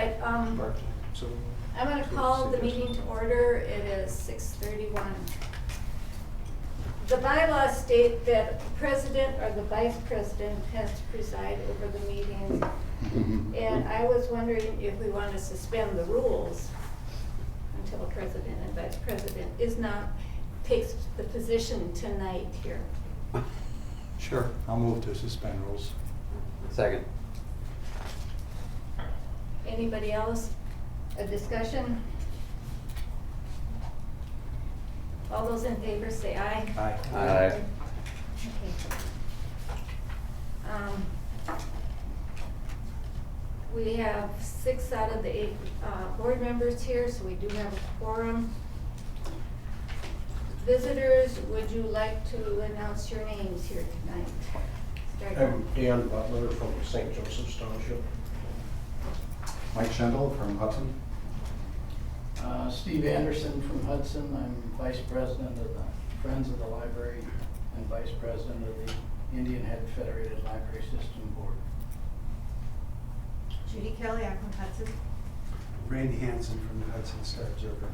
right, So I'm gonna call the meeting to order. It is 6:31. The bylaws state that the president or the vice president has to preside over the meetings. And I was wondering if we want to suspend the rules until the president and vice president takes the position tonight here. Sure, I'll move to suspend rules. Second. Anybody else? A discussion? All those in favor say aye. Aye. Aye. Okay. We have 6 out of the 8 board members here, so we do have a quorum. Visitors, would you like to announce your names here tonight? Start. I'm Dan Butler from St. Joseph's Township. Mike Schendel from Hudson. Steve Anderson from Hudson. I'm Vice President of the Friends of the Library and Vice President of the Indian Head Federated Library System Board. Judy Kelly, I'm from Hudson. Randy Hansen from the Hudson Star Observer.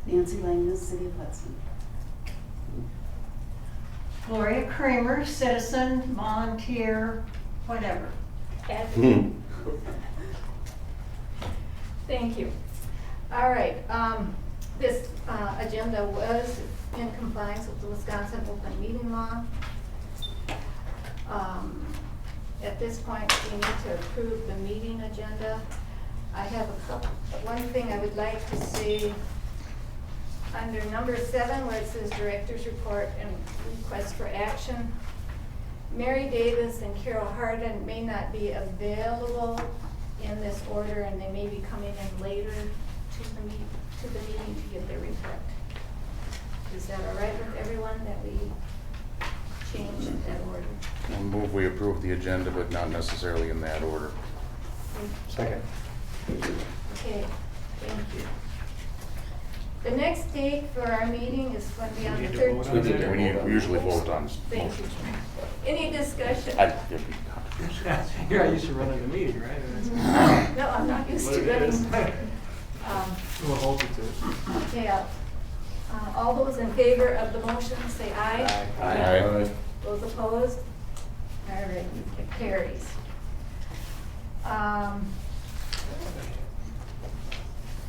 Nancy Langmus, City of Hudson. Gloria Kramer, citizen, volunteer, whatever. Advocate. Thank you. All right, this agenda was in compliance with the Wisconsin Open Meeting Law. At this point, we need to approve the meeting agenda. I have one thing I would like to say under number 7, where it says Director's Report and Request for Action. Mary Davis and Carol Harden may not be available in this order, and they may be coming in later to the meeting to give their report. Is that all right with everyone that we change that order? I'll move we approve the agenda, but not necessarily in that order. Second. Okay, thank you. The next date for our meeting is going to be on the 13th. We usually vote on. Thank you. Any discussion? You're not used to running the meeting, right? No, I'm not used to running. We'll hold it to it. Okay, all those in favor of the motion say aye. Aye. Those opposed? All right, it carries.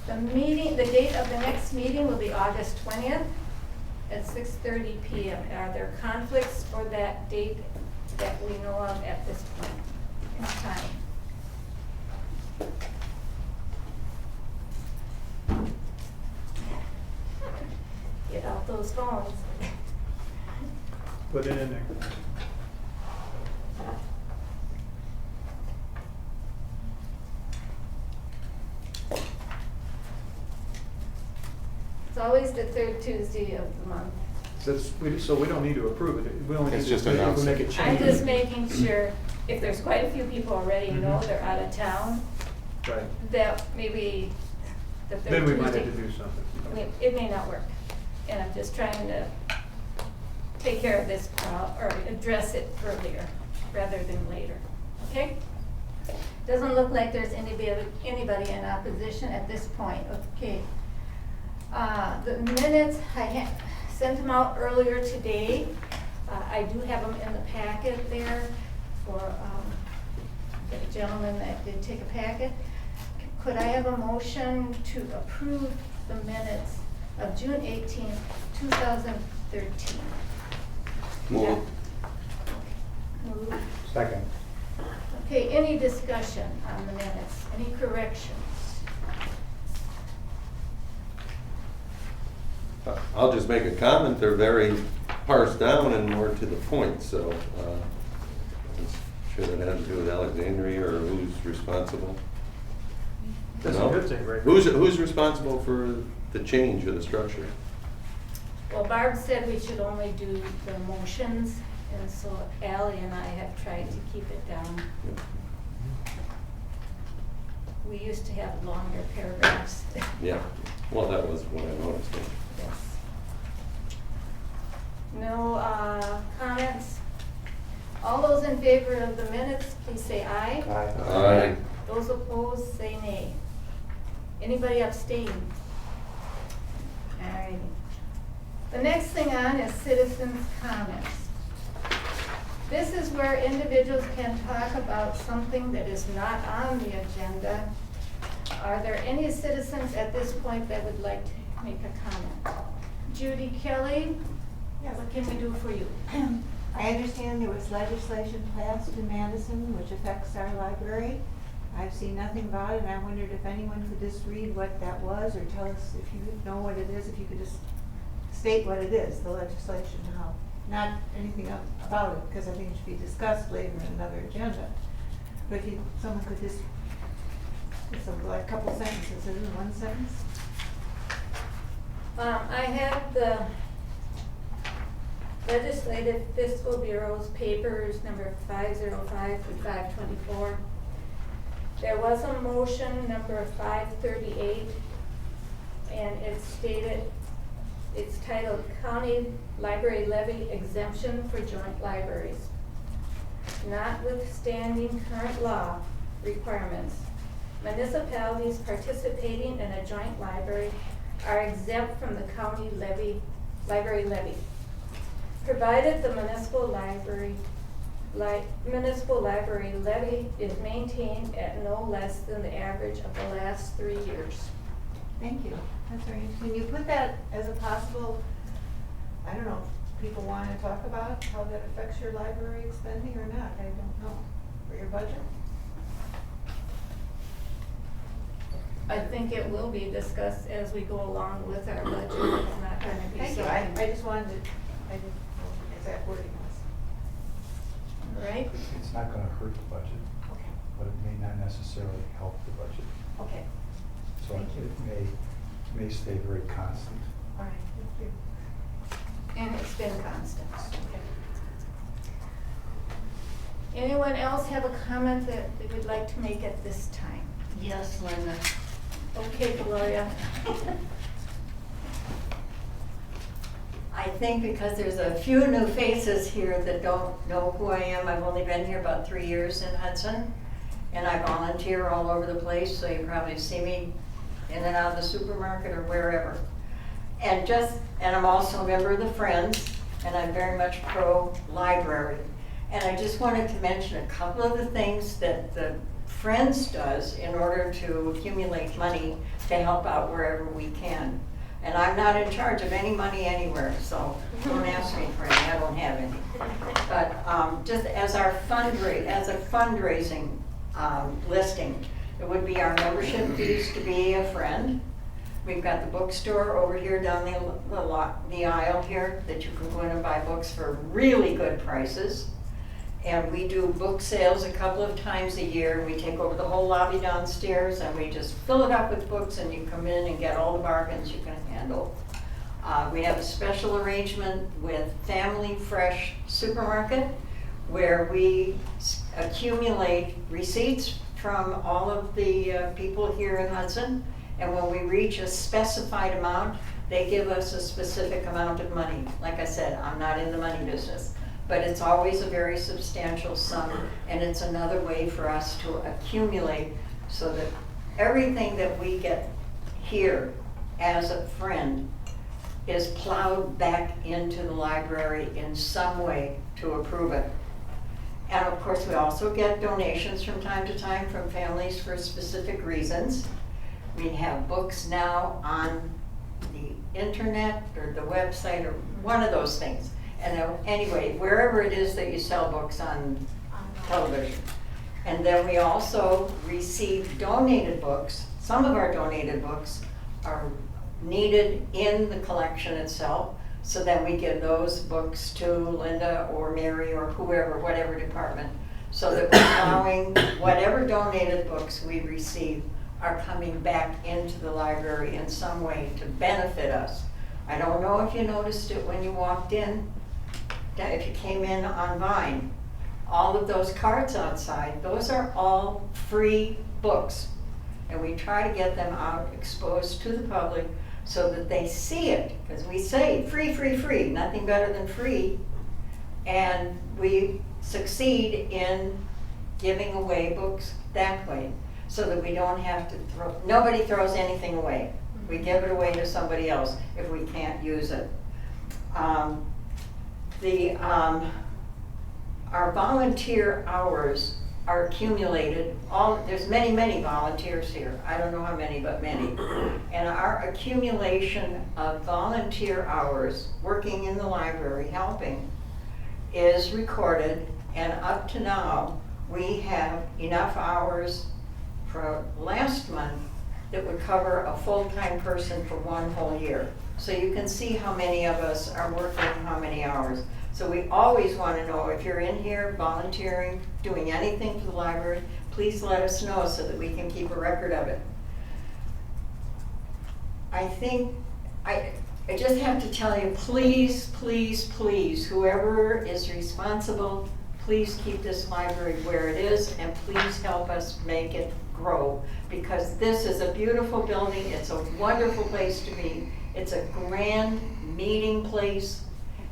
The date of the next meeting will be August 20th at 6:30 p.m. Are there conflicts for that date that we know of at this point in time? Get out those phones. Put it in there. It's always the 3rd Tuesday of the month. So we don't need to approve it. We only need It's to just announce make it. a change. I'm just making sure, if there's quite a few people already know they're out of town, Right. that maybe the 3rd Tuesday. Then we might have to do something. It may not work. And I'm just trying to take care of this, or address it earlier rather than later. Okay? Doesn't look like there's anybody in opposition at this point. Okay. The minutes, I sent them out earlier today. I do have them in the packet there for the gentleman that did take a packet. Could I have a motion to approve the minutes of June 18th, 2013? Move. Move. Second. Okay, any discussion on the minutes? Any corrections? I'll just make a comment. They're very parsed down and more to the point, so I'm sure that has to do with Alexandria or who's responsible. That's No? a good thing, right? Who's responsible for the change of the structure? Well, Barb said we should only do the motions, and so Ally and I have tried to keep it down. We used to have longer paragraphs. Yeah, well, that was what I noticed. Yes. No comments? All those in favor of the minutes, please say aye. Aye. Aye. Those Those opposed, say nay. Anybody abstain? All right. The next thing on is citizens' comments. This is where individuals can talk about something that is not on the agenda. Are there any citizens at this point that would like to make a comment? Judy Kelly, what can we do for you? I understand there was legislation passed in Madison which affects our library. I've seen nothing about it, and I wondered if anyone could just read what that was, or tell us if you know what it is, if you could just state what it is, the legislation, how, not anything about it, because I think it should be discussed later in another agenda. But if someone could just, it's like a couple sentences, is it one sentence? I have the Legislative Fiscal Bureau's papers number 505 through 524. There was a motion number 538, and it's stated, it's titled County Library Levy Exemption for Joint Libraries. Notwithstanding current law requirements, municipalities participating in a joint library are exempt from the county library levy, provided the municipal library levy is maintained at no less than the average of the last 3 years. Thank you. That's very interesting. Can you put that as a possible, I don't know, if people want to talk about how that affects your library spending or not? I don't know. For your budget? I think it will be discussed as we go along with our budget. It's not going to be Thank you. something. I just wanted to, I didn't know what the exact wording was. Right? It's not gonna hurt the budget, Okay. but it may not necessarily help the budget. Okay. So Thank you. it may stay very constant. All right. Thank you. And it's been constant. Anyone else have a comment that they would like to make at this time? Yes, Linda. Okay, Gloria. I think because there's a few new faces here that don't know who I am. I've only been here about 3 years in Hudson, and I volunteer all over the place, so you probably see me in and out of the supermarket or wherever. And I'm also a member of the Friends, and I'm very much pro-library. And I just wanted to mention a couple of the things that the Friends does in order to accumulate money to help out wherever we can. And I'm not in charge of any money anywhere, so don't ask me for any, I don't have any. But just as a fundraising listing, it would be our membership fees to be a friend. We've got the bookstore over here down the aisle here that you can go in and buy books for really good prices. And we do book sales a couple of times a year. We take over the whole lobby downstairs and we just fill it up with books, and you come in and get all the bargains you can handle. We have a special arrangement with Family Fresh Supermarket where we accumulate receipts from all of the people here in Hudson. And when we reach a specified amount, they give us a specific amount of money. Like I said, I'm not in the money business, but it's always a very substantial sum, and it's another way for us to accumulate so that everything that we get here as a friend is plowed back into the library in some way to approve it. And of course, we also get donations from time to time from families for specific reasons. We have books now on the internet or the website or one of those things. And anyway, wherever it is that you sell books on television. And then we also receive donated books. Some of our donated books are needed in the collection itself. So then we give those books to Linda or Mary or whoever, whatever department, so that we're allowing whatever donated books we receive are coming back into the library in some way to benefit us. I don't know if you noticed it when you walked in, if you came in on Vine, all of those cards outside, those are all free books. And we try to get them out exposed to the public so that they see it, because we say free, free, free, nothing better than free. And we succeed in giving away books that way. so that we don't have to nobody throws anything away. We give it away to somebody else if we can't use it. Our volunteer hours are accumulated, there's many volunteers here. I don't know how many, but many. And our accumulation of volunteer hours working in the library, helping, is recorded, and up to now, we have enough hours for last month that would cover a full-time person for 1 whole year. So you can see how many of us are working how many hours. So we always want to know if you're in here volunteering, doing anything for the library, please let us know so that we can keep a record of it. I think, I just have to tell you, please, whoever is responsible, please keep this library where it is, and please help us make it grow, because this is a beautiful building, it's a wonderful place to be, it's a grand meeting place,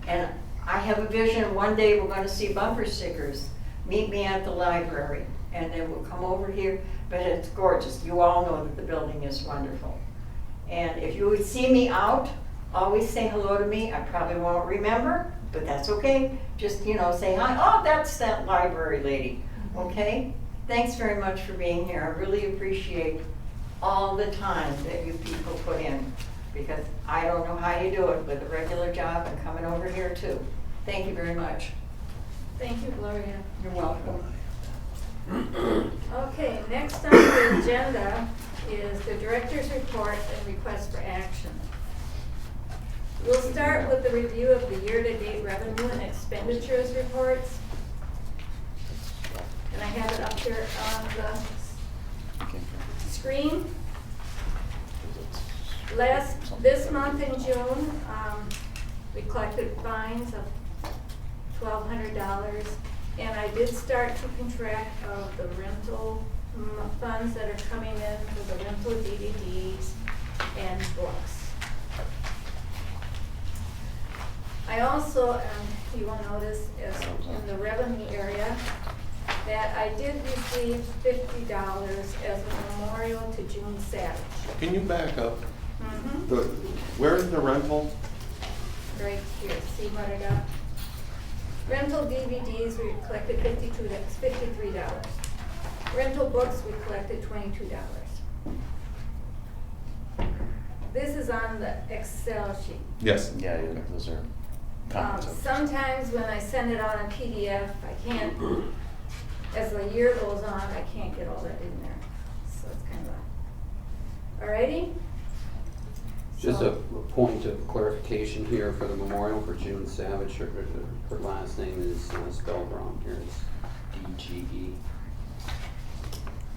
and I have a vision, one day we're gonna see bumper stickers, meet me at the library, and then we'll come over here, but it's gorgeous. You all know that the building is wonderful. And if you would see me out, always say hello to me. I probably won't remember, but that's okay. Just, say hi. Oh, that's that library lady, okay? Thanks very much for being here. I really appreciate all the time that you people put in, because I don't know how you do it with a regular job and coming over here too. Thank you very much. Thank you, Gloria. You're welcome. Okay, next on the agenda is the director's report and request for action. We'll start with the review of the year-to-date revenue and expenditures reports. And I have it up here on the screen. This month in June, we collected fines of $1,200, and I did start keeping track of the rental funds that are coming in for the rental DVDs and books. I also, you will notice in the revenue area that I did receive $50 as a memorial to June Savage. Can you back up? Mm-hmm. Where's the rental? Right here, see what I got? Rental DVDs, we collected $53. Rental books, we collected $22. This is on the Excel sheet. Yes. Yeah, those are comments. Sometimes when I send it on a PDF, I can't, as the year goes on, I can't get all that in there. So it's kind of, alrighty? Just a point of clarification here for the memorial for June Savage. Her last name is spelled wrong here. It's D-G-E.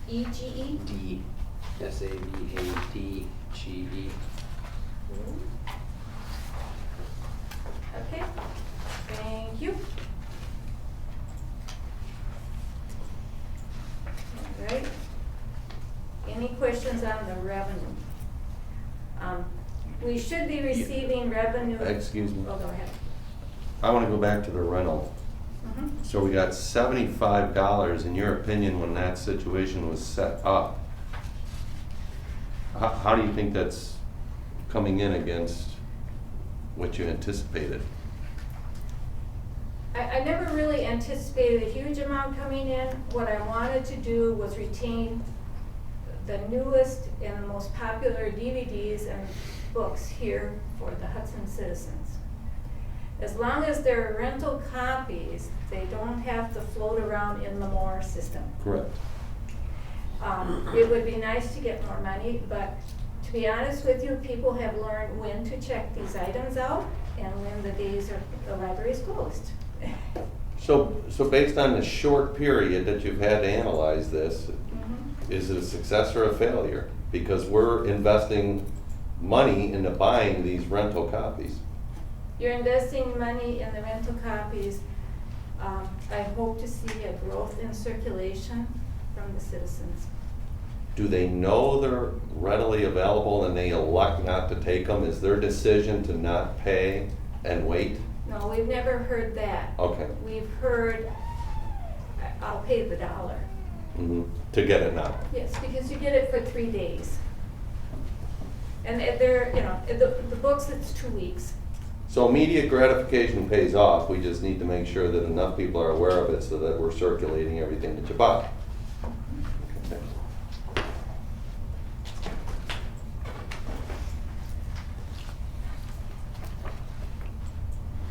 E-G-E? D. S-A-V-A-D-G-E. Okay, thank you. All right. Any questions on the revenue? We should be receiving revenue. Excuse me. Oh, go ahead. I want to go back to the rental. Mhm. So we got $75, in your opinion, when that situation was set up. How do you think that's coming in against what you anticipated? I never really anticipated a huge amount coming in. What I wanted to do was retain the newest and most popular DVDs and books here for the Hudson citizens. As long as they're rental copies, they don't have to float around in the MORE system. Correct. It would be nice to get more money, but to be honest with you, people have learned when to check these items out and when the days are, the library is closed. So based on the short period that you've had to analyze this, Mhm. is it a success or a failure? Because we're investing money into buying these rental copies. You're investing money in the rental copies. I hope to see a growth in circulation from the citizens. Do they know they're readily available and they elect not to take them? Is their decision to not pay and wait? No, we've never heard that. Okay. We've heard, I'll pay the dollar. To get it now. Yes, because you get it for 3 days. And they're, you know, the books, it's 2 weeks. So immediate gratification pays off, we just need to make sure that enough people are aware of it so that we're circulating everything that you buy. Okay.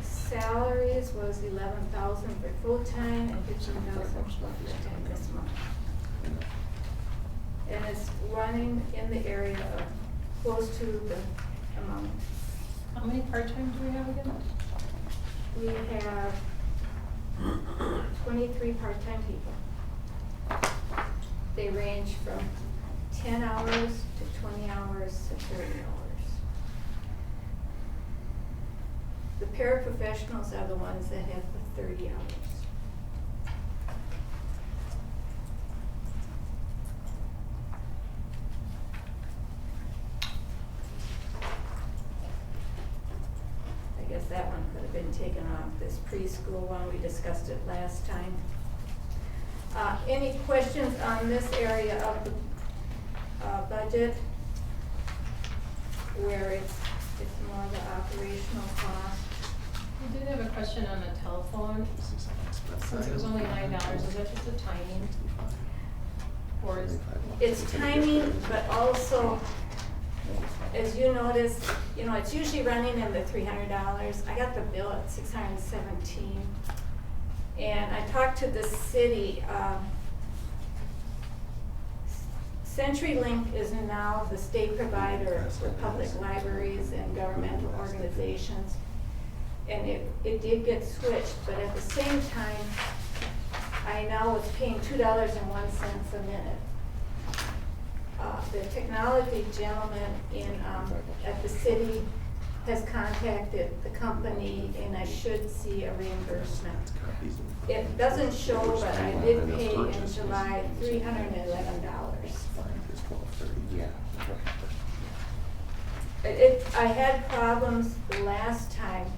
Salaries was 11,000 for full-time and 15,000 for part-time this month. And it's running in the area of close to the amount. How many part-time do we have again? We have 23 part-time people. They range from 10 hours to 20 hours to 30 hours. The paraprofessionals are the ones that have the 30 hours. I guess that one could have been taken off, this preschool one, we discussed it last time. Any questions on this area of the budget? Where it's more the operational cost? I did have a question on the telephone. Since it was only $9, is that just the timing? Or is It's timing, but also, as you notice, you know, it's usually running in the $300. I got the bill at $617. And I talked to the city, CenturyLink is now the state provider for public libraries and governmental organizations. And it did get switched, but at the same time, I now was paying $2.01 a minute. The technology gentleman at the city has contacted the company, and I should see a reimbursement. It doesn't show, but I did pay in July $311. I had problems the last time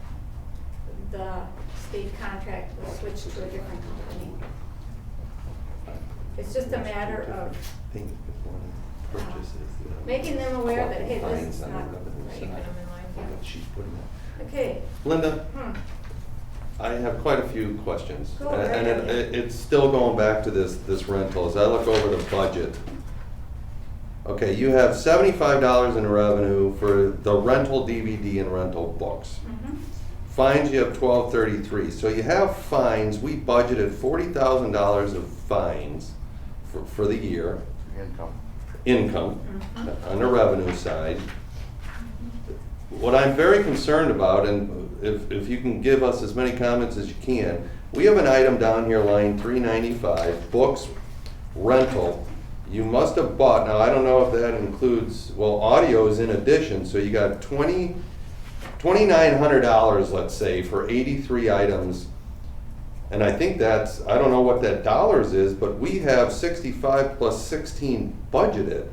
the state contract was switched to a different company. It's just a matter of making them aware that, hey, this is not right. Okay. Linda, I have quite a few questions. Go right And ahead. it's still going back to this rental. As I look over the budget, okay, you have $75 in revenue for the rental DVD and rental books. Fines, you have $1233. So you have fines, we budgeted $40,000 of fines for the year. Income on the revenue side. What I'm very concerned about, and if you can give us as many comments as you can, we have an item down here, line 395, books, rental. You must have bought, now I don't know if that includes, well, audio is in addition, so you got $2,900, let's say, for 83 items. And I think that's, I don't know what that dollars is, but we have 65 plus 16 budgeted.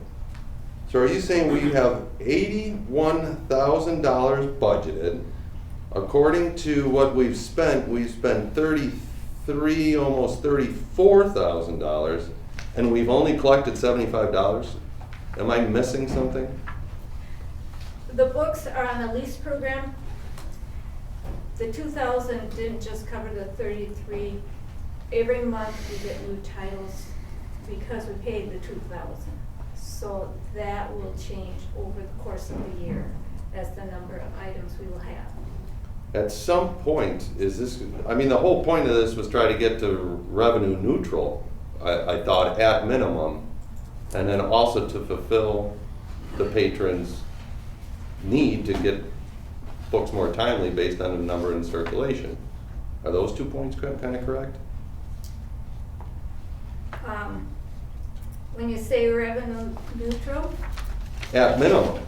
So are you saying we have $81,000 budgeted? According to what we've spent $33, almost $34,000, and we've only collected $75? Am I missing something? The books are on the lease program. The 2,000 didn't just cover the 33. Every month we get new titles because we paid the 2,000. So that will change over the course of the year as the number of items we will have. At some point, is this, I mean, the whole point of this was try to get to revenue neutral, I thought, at minimum, and then also to fulfill the patrons' need to get books more timely based on the number in circulation. Are those 2 points kind of correct? When you say revenue neutral, At minimum.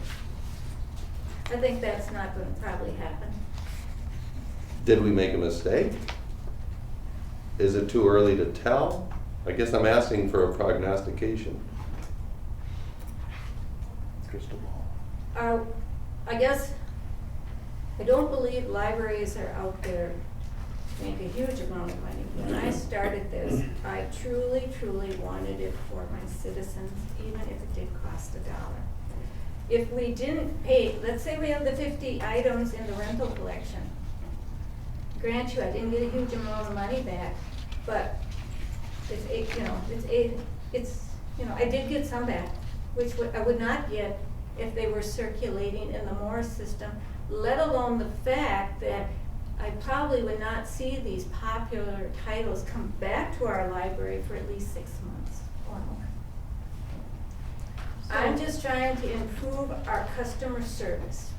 I think that's not going to probably happen. Did we make a mistake? Is it too early to tell? I guess I'm asking for a prognostication. Crystal ball. I guess, I don't believe libraries are out there make a huge amount of money. When I started this, I truly, truly wanted it for my citizens, even if it did cost $1. If we didn't pay, let's say we have the 50 items in the rental collection. Grant you, I didn't get a huge amount of money back, but I did get some back, which I would not get if they were circulating in the Morse system, let alone the fact that I probably would not see these popular titles come back to our library for at least 6 months or more. I'm just trying to improve our customer service.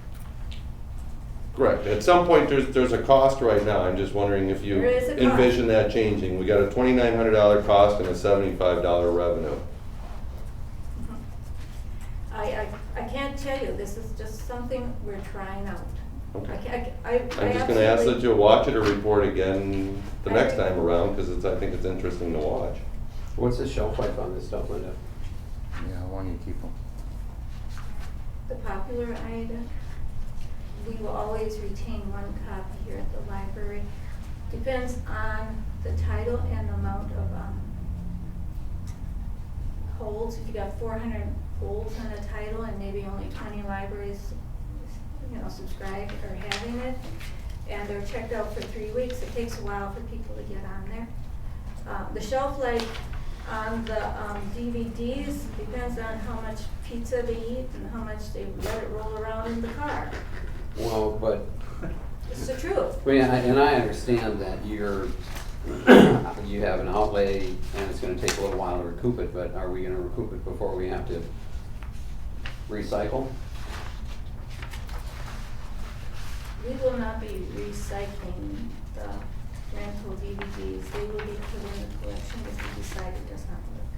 Correct. At some point, there's a cost right now. I'm just wondering if you There is a cost. envision that changing. We got a $2,900 cost and a $75 revenue. I can't tell you, this is just something we're trying out. Okay. I'm I'm just gonna ask that you watch it or report again the next time around, because I think it's interesting to watch. What's the shelf life on this stuff, Linda? Yeah, how long you keep them? The popular item, we will always retain 1 copy here at the library. Depends on the title and the amount of holds. If you got 400 holds on a title and maybe only 20 libraries, subscribed or having it, and they're checked out for 3 weeks, it takes a while for people to get on there. The shelf life on the DVDs depends on how much pizza they eat and how much they let it roll around in the car. Well, but, It's the truth. and I understand that you have an outlay and it's gonna take a little while to recoup it, but are we gonna recoup it before we have to recycle? We will not be recycling the rental DVDs. They will be put in the collection if we decide it does not work.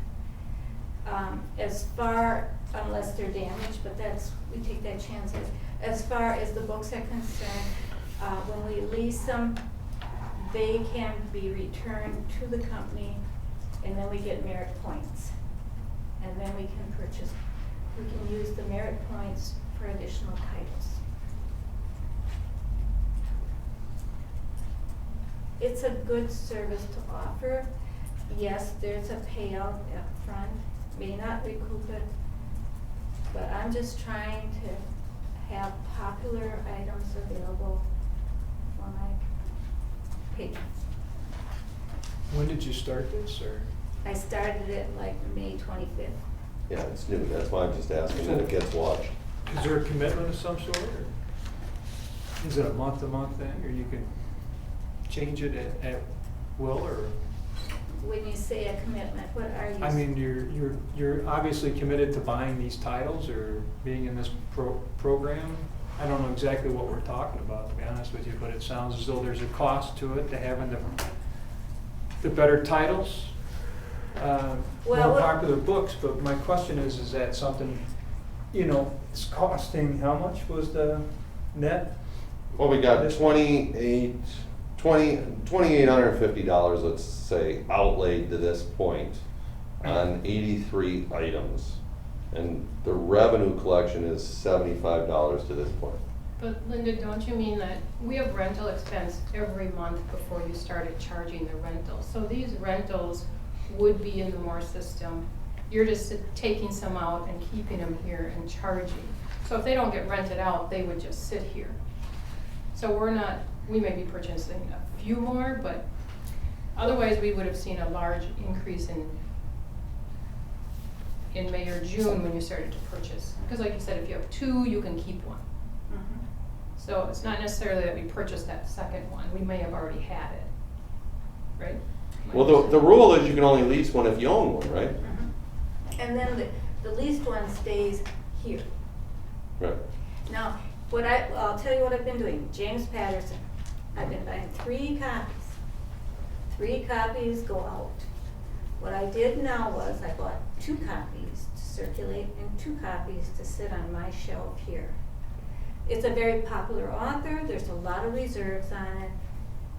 As far, unless they're damaged, but we take that chance. As far as the books are concerned, when we lease them, they can be returned to the company, and then we get merit points. And then we can use the merit points for additional titles. It's a good service to offer. Yes, there's a payout up front, may not recoup it, but I'm just trying to have popular items available for my patrons. When did you start this, or? I started it like May 25th. Yeah, it's new. That's why I'm just asking that it gets watched. Is there a commitment of some sort, or is it a month-to-month thing, or you can change it at will, or? When you say a commitment, what are you? I mean, you're obviously committed to buying these titles or being in this program. I don't know exactly what we're talking about, to be honest with you, but it sounds as though there's a cost to it, to having the better titles, more popular books. But my question is that something, it's costing, how much was the net? Well, we got $2,850, let's say, outlaid to this point on 83 items. And the revenue collection is $75 to this point. But Linda, don't you mean that we have rental expense every month before you started charging the rental? So these rentals would be in the Morse system. You're just taking some out and keeping them here and charging. So if they don't get rented out, they would just sit here. So we may be purchasing a few more, but otherwise we would have seen a large increase in May or June when you started to purchase. Because like you said, if you have 2, you can keep 1. Mhm. So it's not necessarily that we purchased that second one. We may have already had it, right? Well, the rule is you can only lease one if you own one, right? Mhm. And then the leased one stays here. Right. Now, I'll tell you what I've been doing. James Patterson, I've been buying 3 copies. 3 copies go out. What I did now was I bought 2 copies to circulate and 2 copies to sit on my shelf here. It's a very popular author. There's a lot of reserves on it.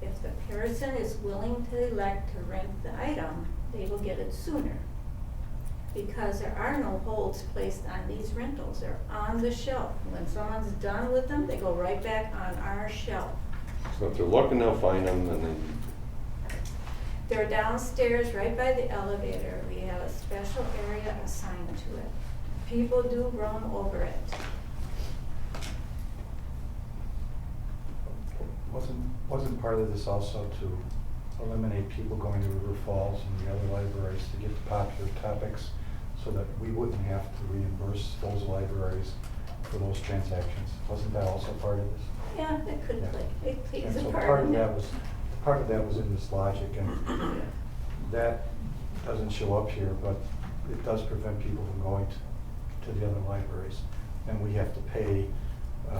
If the person is willing to elect to rent the item, they will get it sooner. Because there are no holds placed on these rentals. They're on the shelf. When someone's done with them, they go right back on our shelf. So if they're looking, they'll find them, and then They're downstairs right by the elevator. We have a special area assigned to it. People do roam over it. Wasn't part of this also to eliminate people going to River Falls and the other libraries to get the popular topics so that we wouldn't have to reimburse those libraries for those transactions? Wasn't that also part of this? Yeah, it could Yeah. play, it plays And a so part in it. part of that was in this logic, and that doesn't show up here, but it does prevent people from going to the other libraries. And we have to pay,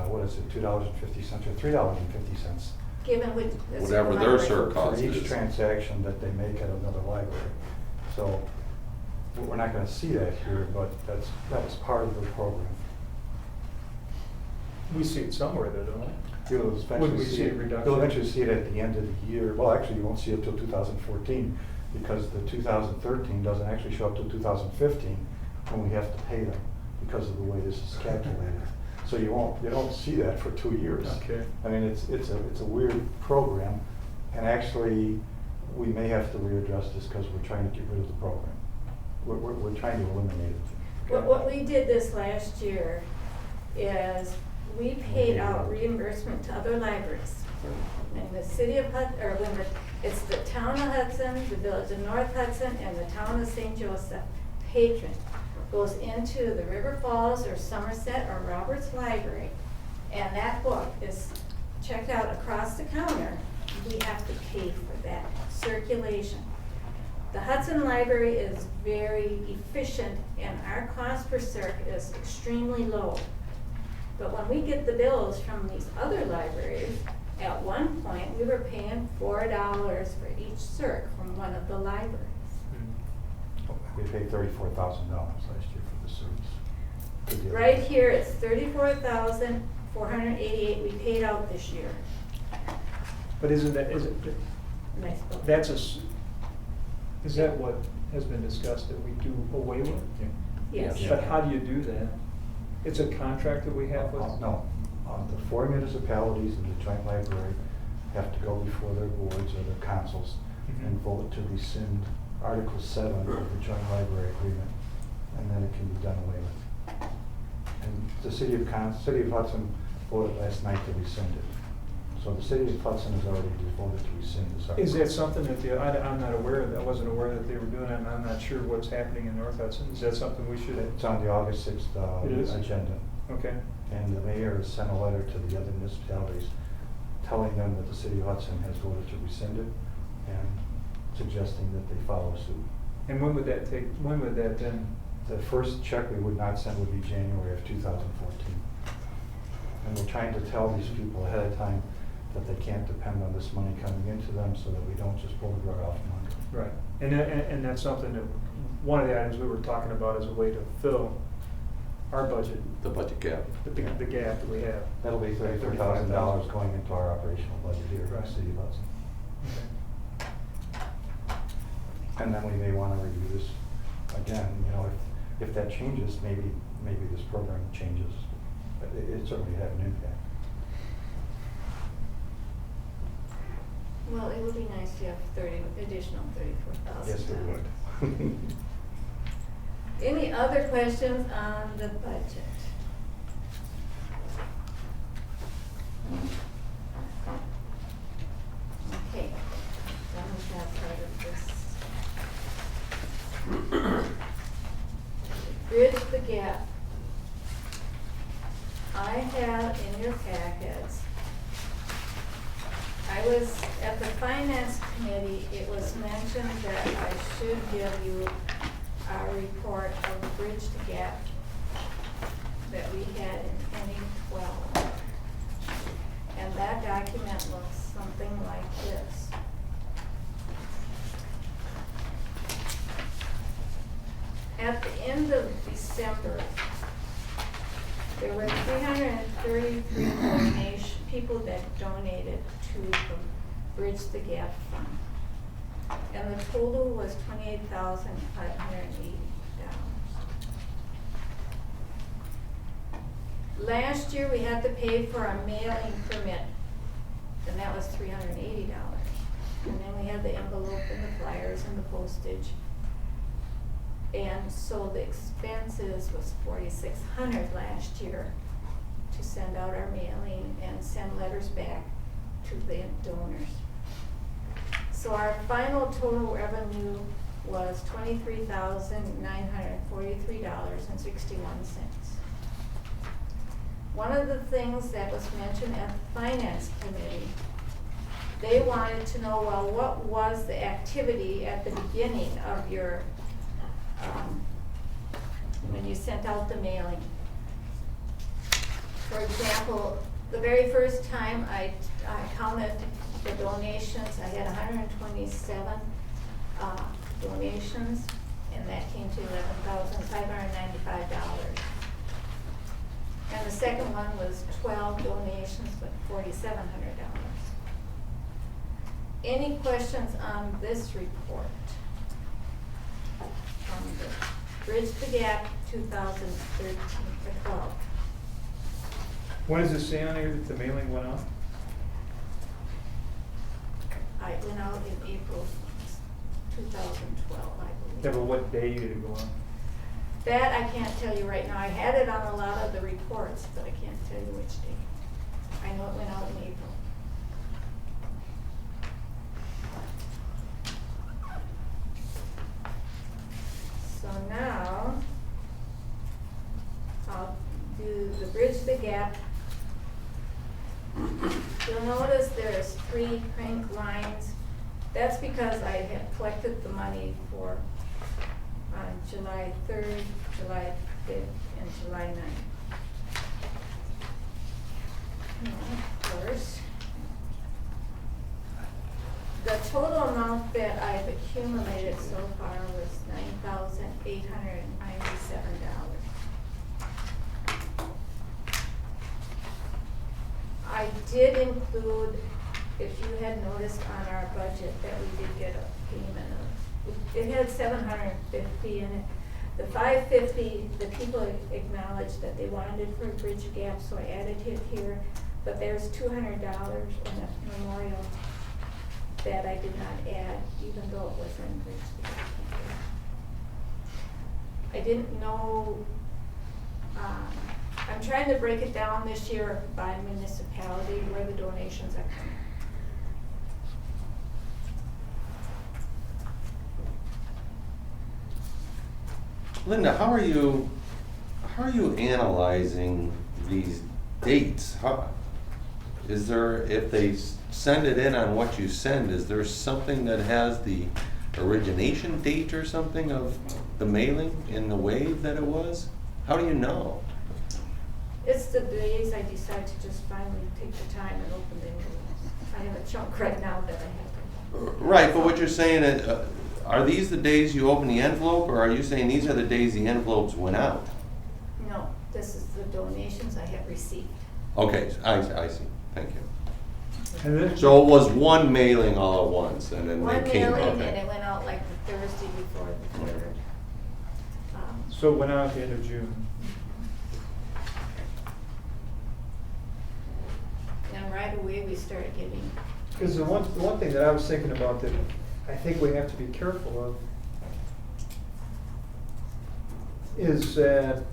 what is it, $2.50 or $3.50 Given which. Whatever their library. cert for cost each is. transaction that they make at another library. So we're not gonna see that here, but that was part of the program. We see it somewhere though, don't we? You'll Would eventually we see see a it, reduction? you'll eventually see it at the end of the year. Well, actually, you won't see it till 2014, because the 2013 doesn't actually show up till 2015 when we have to pay them because of the way this is calculated. So you don't see that for 2 years. Okay. I mean, it's a weird program, and actually, we may have to readdress this because we're trying to get rid of the program. We're trying to eliminate it. What we did this last year is we paid out reimbursement to other libraries. And the city of it's the town of Hudson, the village of North Hudson, and the town of St. Joseph patron goes into the River Falls or Somerset or Roberts Library, and that book is checked out across the counter. We have to pay for that circulation. The Hudson Library is very efficient, and our cost per circ is extremely low. But when we get the bills from these other libraries, at one point, we were paying $4 for each circ from one of the libraries. We paid $34,000 last year for the service. Good deal. Right here, it's $34,488 we paid out this year. But is it, Nice book. is that what has been discussed that we do away with? Yes. Yeah. But how do you do that? It's a contract that we have with? No, the 4 municipalities and the joint library have to go before their boards or their councils and vote to rescind Article 7 of the joint library agreement, and then it can be done away with. And the city of Hudson voted last night to rescind it. So the city of Hudson has already voted to rescind this. Is that something that I'm not aware of, I wasn't aware that they were doing it, and I'm not sure what's happening in North Hudson. Is that something we should? It's on the August 6th It is? agenda. Okay. And the mayor has sent a letter to the other municipalities telling them that the city of Hudson has voted to rescind it and suggesting that they follow suit. And when would that then? The first check we would not send would be January of 2014. And we're trying to tell these people ahead of time that they can't depend on this money coming into them so that we don't just pull the rug off from under them. Right. And that's something that, one of the items we were talking about as a way to fill our budget, The budget gap. the gap that we have. That'll be $34,000 going into our operational budget here in Right. the city of Hudson. Okay. And then we may want to review this again, if that changes, maybe this program changes. But it certainly had an impact. Well, it would be nice to have additional $34,000. Yes, it would. Any other questions on the budget? Okay, done with that part of this. Bridge the gap. I have in your packets, I was at the finance committee, it was mentioned that I should give you our report of Bridge the Gap that we had in 2012. And that document looks something like this. At the end of December, there were 333 people that donated to the Bridge the Gap Fund. And the total was $28,580. Last year, we had to pay for a mailing permit, and that was $380. And then we had the envelope and the flyers and the postage. And so the expenses was $4,600 last year to send out our mailing and send letters back to the donors. So our final total revenue was $23,943.61. One of the things that was mentioned at the Finance Committee, they wanted to know, well, what was the activity at the beginning of your, when you sent out the mailing? For example, the very first time I counted the donations, I had 127 donations, and that came to $11,595. And the second one was 12 donations, but $4,700. Any questions on this report? On the Bridge the Gap 2013 or 12. When does it say on here that the mailing went out? I went out in April 2012, I believe. Yeah, but what day did it go on? That I can't tell you right now. I had it on a lot of the reports, but I can't tell you which day. I know it went out in April. So now, I'll do the Bridge the Gap. You'll notice there's 3 crank lines. That's because I had collected the money for on July 3rd, July 5th, and July 9th. Now, of course, the total amount that I've accumulated so far was $9,897. I did include, if you had noticed on our budget, that we did get a payment of, it had $750 in it. The $550, the people acknowledged that they wanted it for a Bridge Gap, so I added it here. But there's $200 in a memorial that I did not add, even though it was in Bridge Gap. I didn't know, I'm trying to break it down this year by municipality where the donations are coming. Linda, how are you analyzing these dates? Is there, if they send it in on what you send, is there something that has the origination date or something of the mailing in the wave that it was? How do you know? It's the days I decide to just finally take the time and open the envelopes. I have a chunk right now that I have to. Right, but what you're saying is, are these the days you open the envelope, or are you saying these are the days the envelopes went out? No, this is the donations I have received. Okay, I see. Thank you. And then, So it was one mailing all at once, and then One they came. mailing, Okay. and it went out like the Thursday before the 3rd. so it went out at the end of June. And right away, we started getting. Because the one thing that I was thinking about that I think we have to be careful of is that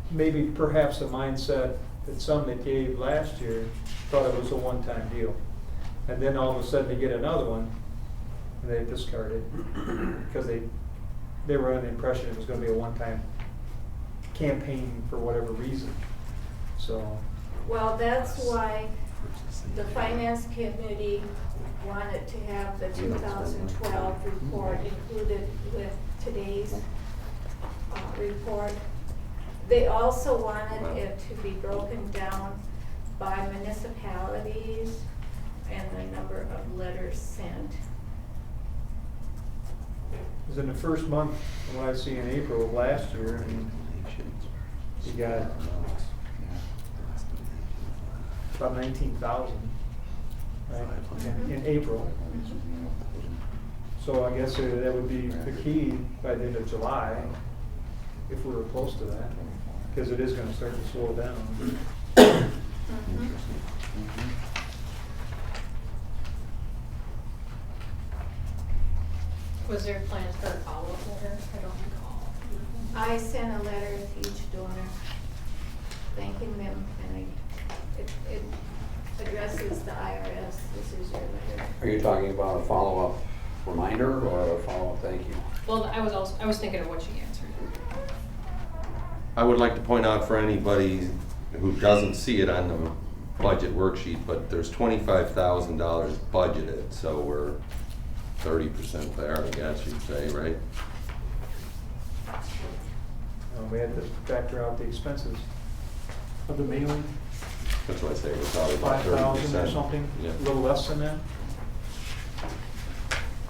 maybe perhaps the mindset that some that gave last year thought it was a one-time deal. And then all of a sudden they get another one and they discard it because they were under the impression it was going to be a one-time campaign for whatever reason. So. Well, that's why the Finance Committee wanted to have the 2012 report included with today's report. They also wanted it to be broken down by municipalities and the number of letters sent. Because in the first month, from what I see in April of last year, I mean, you got about 19,000, right, in April. So I guess that would be the key by the end of July, if we were close to that, because it is going to start to slow down. Was there plans for a follow-up letter? I don't recall. I sent a letter to each donor thanking them, and it addresses the IRS. This is your letter. Are you talking about a follow-up reminder or a follow-up thank you? Well, I was thinking of what you answered. I would like to point out for anybody who doesn't see it on the budget worksheet, but there's $25,000 budgeted, so we're 30% there, I guess you'd say, right? We had to factor out the expenses of the mailing, That's what I say, we're probably about 5,000 or 30%. something, Yeah. a little less than that.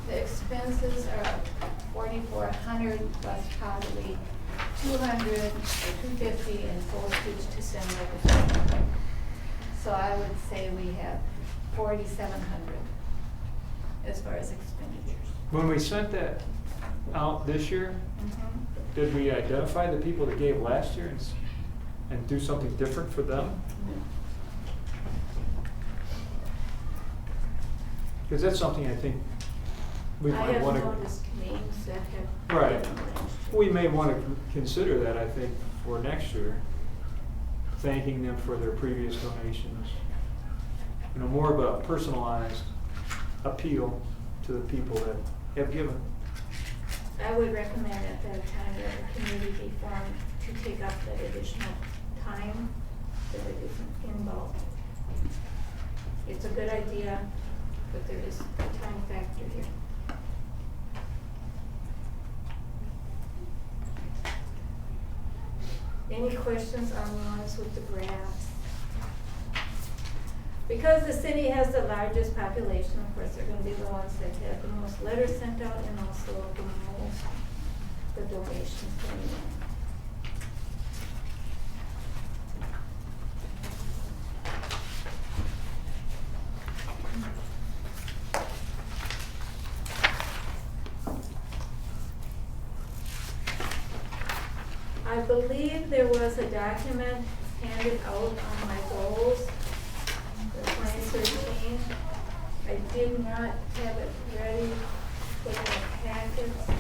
The expenses are 4,400 plus probably 200 or 250 in postage to send over. So I would say we have 4,700 as far as expenditures. When we sent that out this year, Mhm. did we identify the people that gave last year and do something different for them? Because that's something I think we I might have want to. noticed names that have. Right. given last year. We may want to consider that, I think, for next year, thanking them for their previous donations. You know, more of a personalized appeal to the people that have given. I would recommend at that time that a committee be formed to take up that additional time that it isn't involved. It's a good idea, but there is a time factor here. Any questions on the ones with the graphs? Because the city has the largest population, of course, they're gonna be the ones that have the most letters sent out and also the donations coming in. I believe there was a document handed out on my goals for 2013. I did not have it ready for the packets.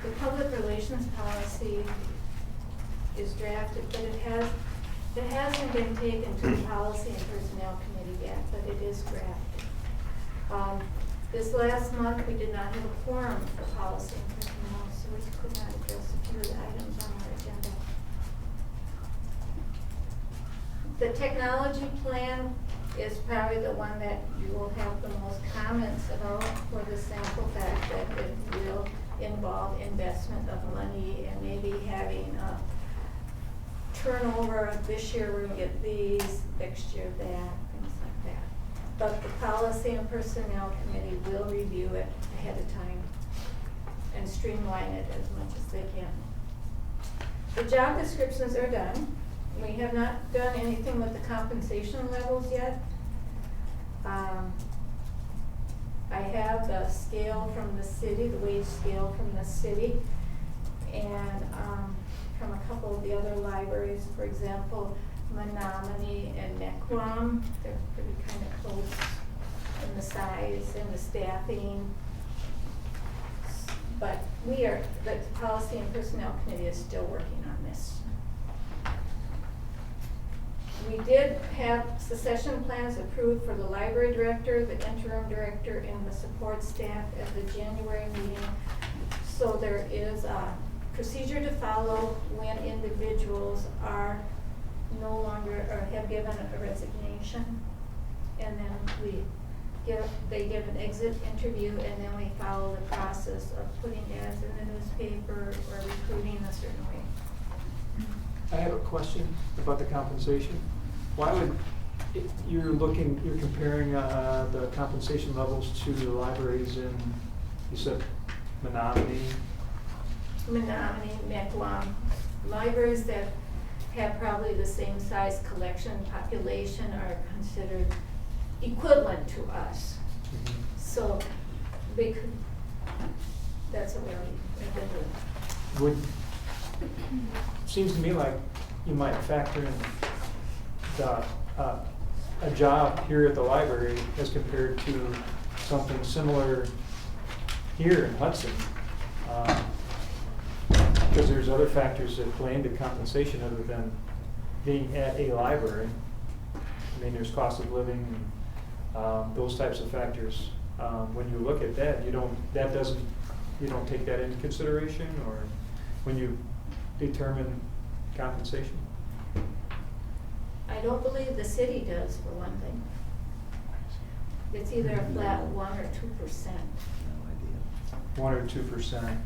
The public relations policy is drafted, but it hasn't been taken to the policy and personnel committee yet, but it is drafted. This last month, we did not have a quorum for policy and personnel, so we could not address a few of the items on our agenda. The technology plan is probably the one that you will have the most comments about for the simple fact that it will involve investment of money and maybe having a turnover. This year we're gonna get these, next year that, things like that. But the policy and personnel committee will review it ahead of time and streamline it as much as they can. The job descriptions are done. We have not done anything with the compensation levels yet. I have the scale from the city, the wage scale from the city, and from a couple of the other libraries, for example, Menominee and Nequam. They're pretty kind of close in the size and the staffing. But the policy and personnel committee is still working on this. We did have succession plans approved for the library director, the interim director, and the support staff at the January meeting. So there is a procedure to follow when individuals are no longer, or have given a resignation. And then they give an exit interview, and then we follow the process of putting ads in the newspaper or recruiting a certain way. I have a question about the compensation. Why would, you're comparing the compensation levels to the libraries in, you said Menominee? Menominee, Nequam, libraries that have probably the same size collection population are considered equivalent to us. Mm-hmm. So they could, that's what we've been doing. Seems to me like you might factor in the a job here at the library as compared to something similar here in Hudson. Because there's other factors that play into compensation other than being at a library. I mean, there's cost of living, and those types of factors. When you look at that, you don't take that into consideration, or when you determine compensation? I don't believe the city does, for one thing. It's either a flat 1 or 2% 1 or 2%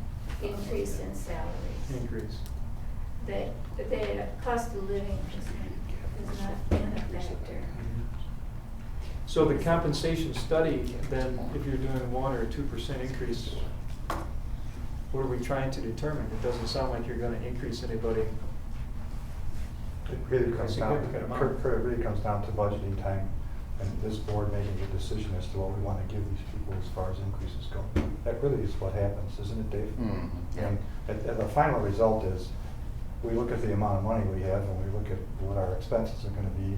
increase in salaries. increase. The cost of living is not been a factor. So the compensation study, then, if you're doing 1 or 2% increase, what are we trying to determine? It doesn't sound like you're gonna increase anybody. It really comes down, Significant amount. Kurt, it really comes down to budgeting time and this board making a decision as to what we want to give these people as far as increases go. That really is what happens, isn't it, Dave? Yeah. And the final result is, we look at the amount of money we have and we look at what our expenses are gonna be,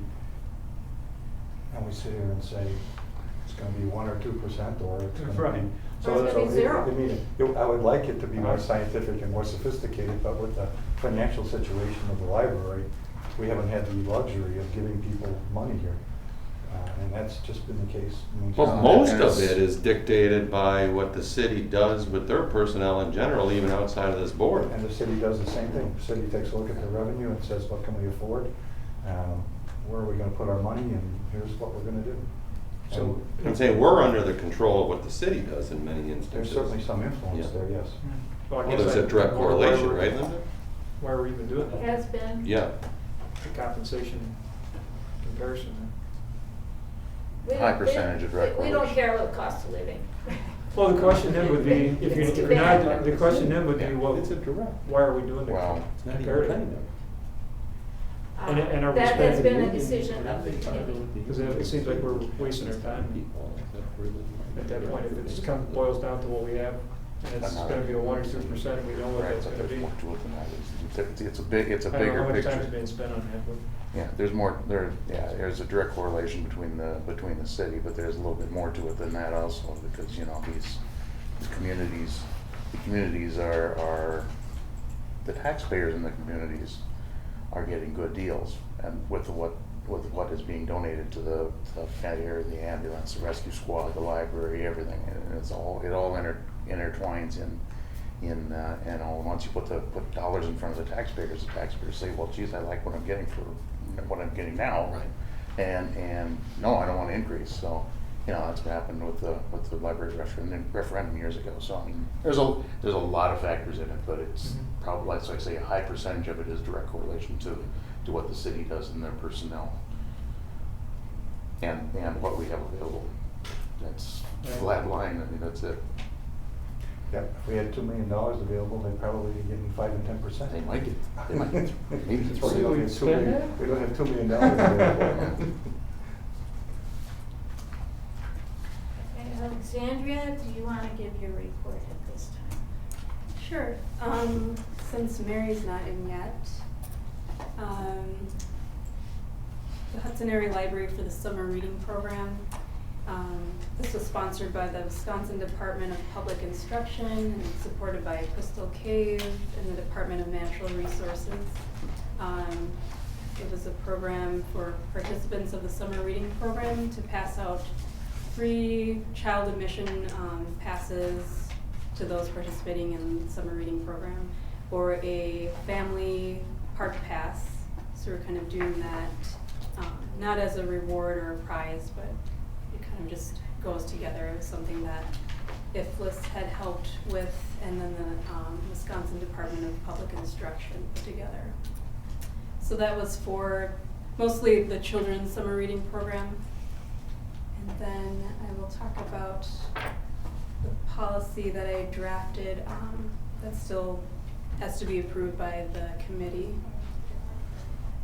and we sit here and say, it's gonna be 1 or 2%, or it's gonna Right. be. Or it's gonna be zero. I mean, I would like it to be more scientific and more sophisticated, but with the financial situation of the library, we haven't had the luxury of giving people money here. And that's just been the case. I mean, Well, No, most and of it's- it is dictated by what the city does with their personnel in general, even outside of this board. And the city does the same thing. The city takes a look at their revenue and says, what can we afford? Where are we gonna put our money, and here's what we're gonna do. So- And I'm saying we're under the control of what the city does in many there's instances. certainly some influence Yeah. there, yes. Well, I Well, guess there's a direct I wonder correlation, why right, Linda? Why we're even doing It that? has been. Yeah. The compensation comparison. We High don't- percentage of direct We don't correlation. care about cost of living. Well, the question then would be, if It's you're too not, bad. the question then would be, Yeah. well, It's a direct. why are we doing the Well, comparative? And are we That has spending- been a decision of the committee. Because it seems like we're wasting our time at that point. If it's boils down to what we have, and it's gonna be a 1 or 2%, and we know what right, that's but gonna there's be. more to it than that. It's a bigger I don't know how much time is picture. being spent on that, but. Yeah, there's a direct correlation between the city, but there's a little bit more to it than that also, because, you know, these communities are, the taxpayers in the communities are getting good deals, and with what is being donated to the fire, the ambulance, the rescue squad, the library, everything, and it all intertwines in, once you put dollars in front of the taxpayers say, well, geez, I like what I'm getting for what I'm getting now. Right. And no, I don't want to increase. So, you know, that's what happened with the library referendum years ago. So, I mean, there's a lot of factors in it, but it's probably, like I say, a high percentage of it is direct correlation to what the city does in their personnel and what we have available. That's flat line. I mean, that's it. Yeah, if we had $2 million available, they'd probably be getting 5 and 10%. They might get, maybe That's why So we don't we'd have $2 spend million, that? we don't have $2 million available. Okay, Alexandria, do you want to give your report at this time? Sure. Since Mary's not in yet, the Hudson Area Library for the Summer Reading Program. This was sponsored by the Wisconsin Department of Public Instruction and supported by Crystal Cave and the Department of Natural Resources. It was a program for participants of the Summer Reading Program to pass out free child admission passes to those participating in the Summer Reading Program, or a family park pass. So we're kind of doing that, not as a reward or a prize, but it kind of just goes together. It was something that IFLIS had helped with, and then the Wisconsin Department of Public Instruction put together. So that was for mostly the children's summer reading program. And then I will talk about the policy that I drafted that still has to be approved by the committee.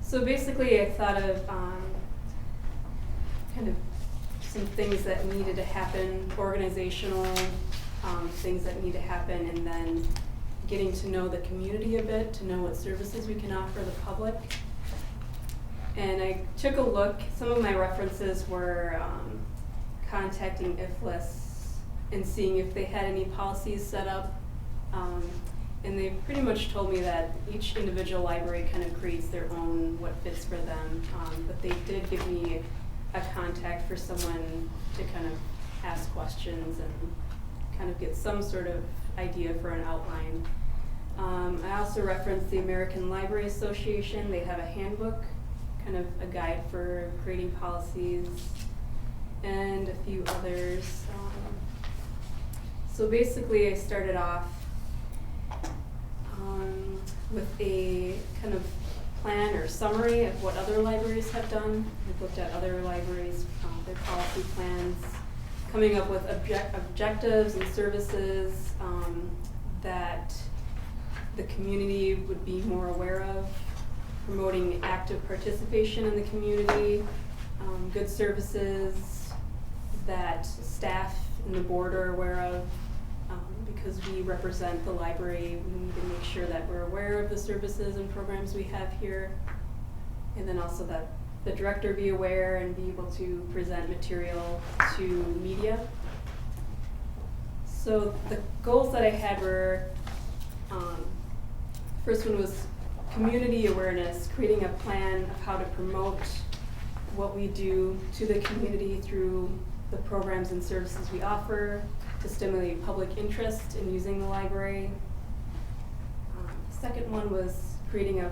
So basically I thought of kind of some things that needed to happen, organizational things that need to happen, and then getting to know the community a bit, to know what services we can offer the public. And I took a look. Some of my references were contacting IFLIS and seeing if they had any policies set up. And they pretty much told me that each individual library kind of creates their own what fits for them. But they did give me a contact for someone to kind of ask questions and kind of get some sort of idea for an outline. I also referenced the American Library Association. They have a handbook, kind of a guide for creating policies, and a few others. So basically I started off with a kind of plan or summary of what other libraries have done. We've looked at other libraries, their policy plans, coming up with objectives and services that the community would be more aware of, promoting active participation in the community, good services that staff and the board are aware of. Because we represent the library, we need to make sure that we're aware of the services and programs we have here. And then also that the director be aware and be able to present material to media. So the goals that I had were, first one was community awareness, creating a plan of how to promote what we do to the community through the programs and services we offer, to stimulate public interest in using the library. The second one was creating a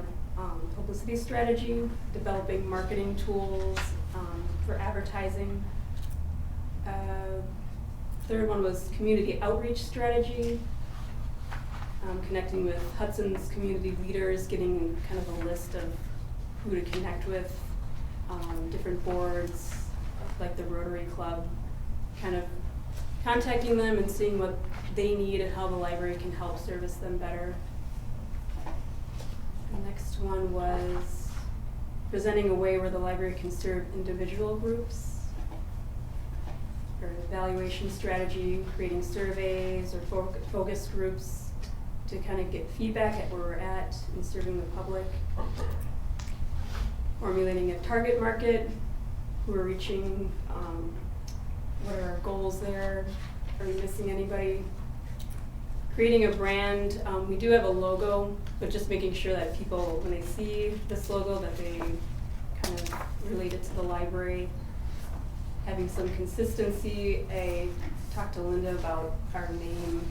publicity strategy, developing marketing tools for advertising. Third one was community outreach strategy, connecting with Hudson's community leaders, getting kind of a list of who to connect with, different boards like the Rotary Club, kind of contacting them and seeing what they need and how the library can help service them better. The next one was presenting a way where the library can serve individual groups, or evaluation strategy, creating surveys or focus groups to kind of get feedback at where we're at in serving the public. Formulating a target market, who we're reaching, what are our goals there? Are we missing anybody? Creating a brand. We do have a logo, but just making sure that people, when they see this logo, that they kind of relate it to the library. Having some consistency. I talked to Linda about our name,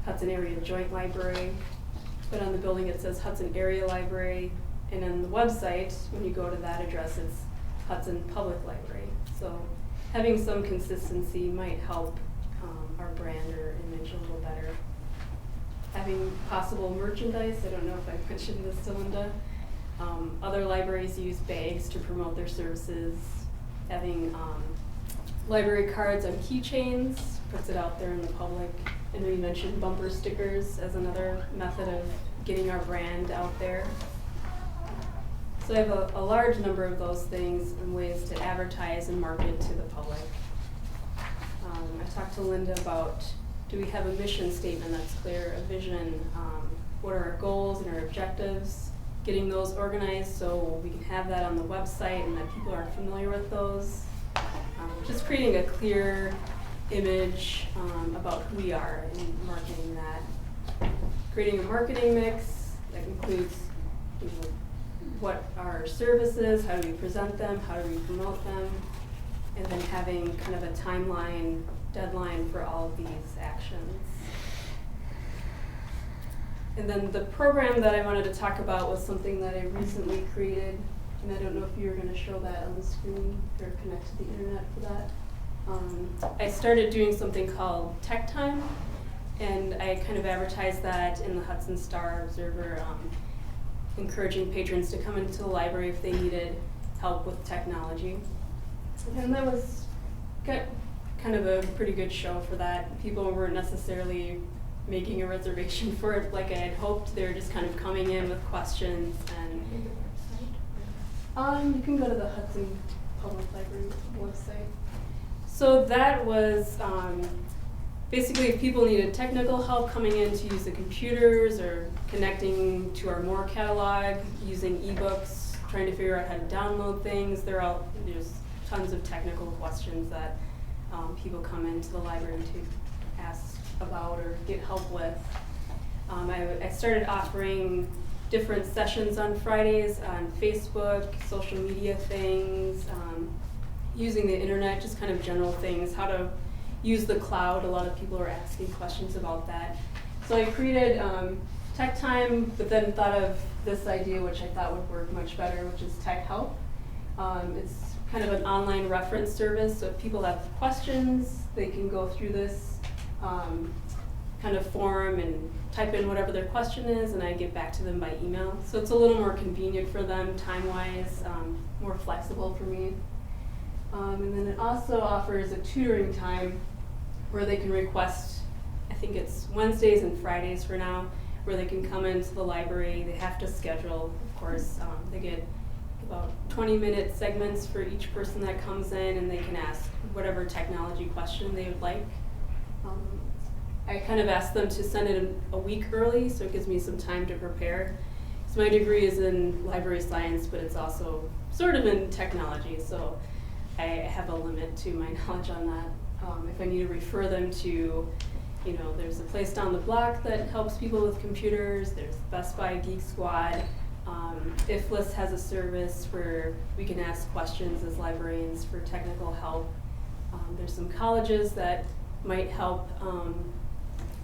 Hudson Area Joint Library, but on the building it says Hudson Area Library, and on the website, when you go to that address, it's Hudson Public Library. So having some consistency might help our brand or image a little better. Having possible merchandise, I don't know if I mentioned this to Linda. Other libraries use bags to promote their services. Having library cards on keychains puts it out there in the public. And we mentioned bumper stickers as another method of getting our brand out there. So I have a large number of those things and ways to advertise and market to the public. I talked to Linda about, do we have a mission statement that's clear, a vision, what are our goals and our objectives, getting those organized so we can have that on the website and that people are familiar with those. Just creating a clear image about who we are and marketing that. Creating a marketing mix that includes what are our services, how do we present them, how do we promote them, and then having kind of a timeline, deadline for all of these actions. And then the program that I wanted to talk about was something that I recently created, and I don't know if you were going to show that on the screen or connect to the internet for that. I started doing something called Tech Time, and I kind of advertised that in the Hudson Star Observer, encouraging patrons to come into the library if they needed help with technology. And that got kind of a pretty good show for that. People weren't necessarily making a reservation for it like I had hoped. They were just kind of coming in with questions. And you can go to the Hudson Public Library website. So that was basically if people needed technical help coming in to use the computers or connecting to our More catalog, using ebooks, trying to figure out how to download things. There's tons of technical questions that people come into the library to ask about or get help with. I started offering different sessions on Fridays on Facebook, social media things, using the internet, just kind of general things, how to use the cloud. A lot of people are asking questions about that. So I created Tech Time, but then thought of this idea, which I thought would work much better, which is Tech Help. It's kind of an online reference service, so if people have questions, they can go through this kind of form and type in whatever their question is, and I get back to them by email. So it's a little more convenient for them, time-wise, more flexible for me. And then it also offers a tutoring time where they can request, I think it's Wednesdays and Fridays for now, where they can come into the library. They have to schedule, of course. They get about 20-minute segments for each person that comes in, and they can ask whatever technology question they would like. I kind of asked them to send it a week early, so it gives me some time to prepare. So my degree is in library science, but it's also sort of in technology, so I have a limit to my knowledge on that. If I need to refer them to, there's a place down the block that helps people with computers. There's Best Buy Geek Squad. IFLIS has a service where we can ask questions as librarians for technical help. There's some colleges that might help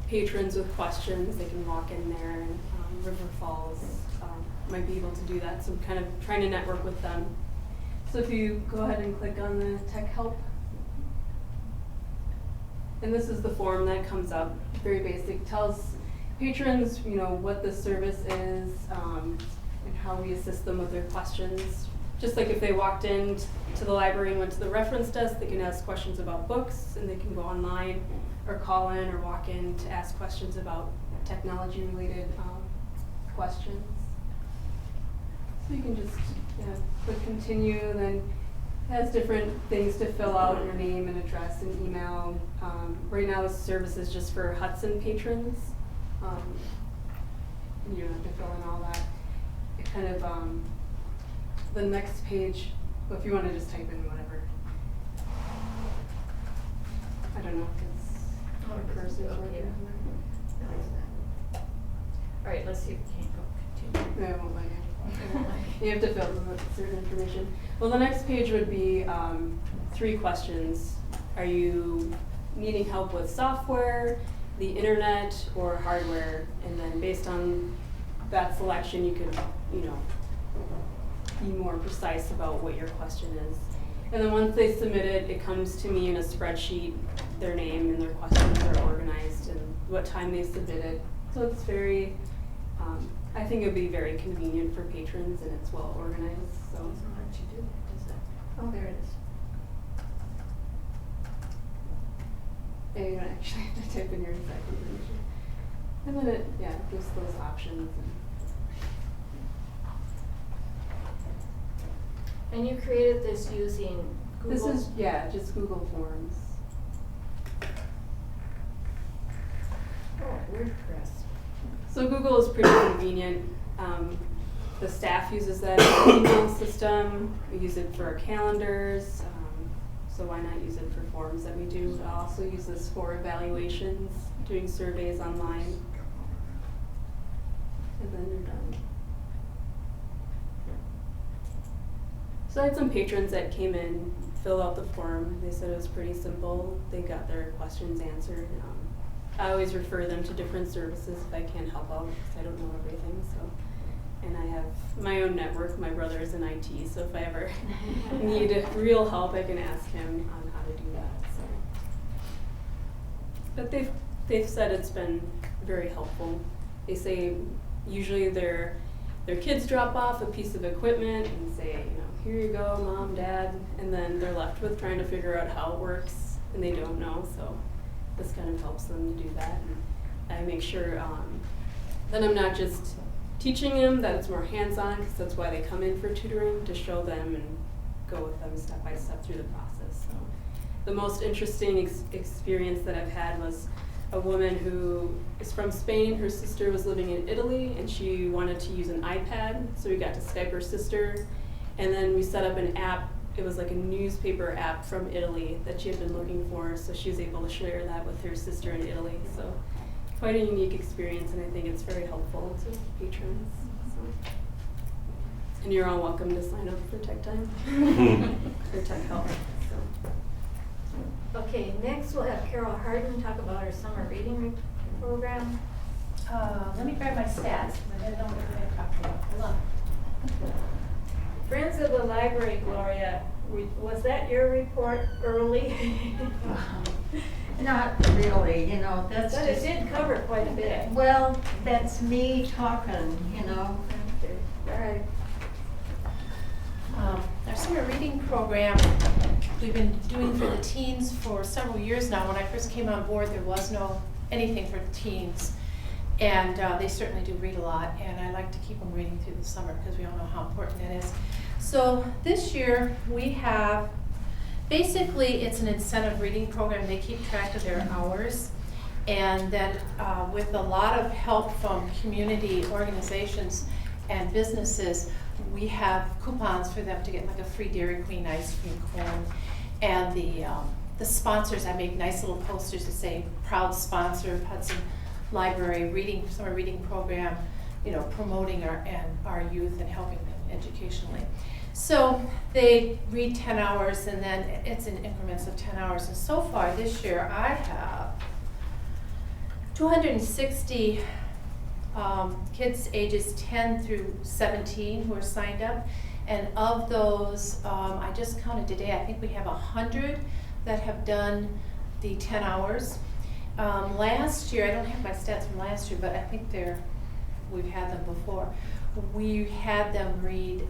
patrons with questions. They can walk in there, and River Falls might be able to do that. So I'm kind of trying to network with them. So if you go ahead and click on the Tech Help, and this is the form that comes up, very basic, tells patrons, what the service is, and how we assist them with their questions. Just like if they walked in to the library and went to the reference desk, they can ask questions about books, and they can go online or call in or walk in to ask questions about technology-related questions. So you can just click continue, then it has different things to fill out, your name and address and email. Right now the service is just for Hudson patrons. You don't have to fill in all that. It kind of, the next page, well, if you want to just type in whatever. I don't know if it's a cursor or Okay. All right, let's see if we can't go continue. No, it won't let you. It won't let you. You have to fill in with certain information. Well, the next page would be 3 questions. Are you needing help with software, the internet, or hardware? And then based on that selection, you could, be more precise about what your question is. And then once they submit it, it comes to me in a spreadsheet, their name and their questions are organized and what time they submitted. So it's very, I think it would be very convenient for patrons, and it's well organized. So How did you do that? Does that? Oh, there it is. yeah, you don't actually have to type in your exact information. And then it, gives those options. And you created this using Google? This is, just Google Forms. Oh, WordPress. So Google is pretty convenient. The staff uses that as an email system. We use it for our calendars. So why not use it for forms that we do? I also use this for evaluations, doing surveys online. And then you're done. So I had some patrons that came in, filled out the form. They said it was pretty simple. They got their questions answered. I always refer them to different services if I can't help out, because I don't know everything. So, and I have my own network. My brother is in IT, so if I ever need real help, I can ask him on how to do that. So, but they've said it's been very helpful. They say usually their kids drop off a piece of equipment and say, here you go, Mom, Dad, and then they're left with trying to figure out how it works, and they don't know. So this kind of helps them to do that. And I make sure that I'm not just teaching them, that it's more hands-on, because that's why they come in for tutoring, to show them and go with them step by step through the process. So the most interesting experience that I've had was a woman who is from Spain. Her sister was living in Italy, and she wanted to use an iPad, so we got to Skype her sister, And then we set up an app. It was like a newspaper app from Italy that she had been looking for, so she was able to share that with her sister in Italy. So quite a unique experience, and I think it's very helpful to patrons. So. And you're all welcome to sign up for Tech Time or Tech Help. So. Okay, next we'll have Carol Harden talk about our summer reading program. Let me grab my stats. I don't know what we're going to talk about. Hold on. Friends of the Library, Gloria, was that your report early? Not really, you know, that's But it just, did cover quite a bit. well, that's me talking, you know. Okay, all right. Our summer reading program, we've been doing for the teens for several years now. When I first came on board, there was no anything for teens. And they certainly do read a lot, and I like to keep them reading through the summer because we all know how important it is. So this year we have, basically it's an incentive reading program. They keep track of their hours, and then with a lot of help from community organizations and businesses, we have coupons for them to get like a free Dairy Queen ice cream cone. And the sponsors, I make nice little posters that say proud sponsor of Hudson Library summer reading program, you know, promoting our youth and helping them educationally. So they read 10 hours, and then it's in increments of 10 hours. And so far this year, I have 260 kids ages 10 through 17 who are signed up. And of those, I just counted today, I think we have 100 that have done the 10 hours. Last year, I don't have my stats from last year, but I think we've had them before. We had them read,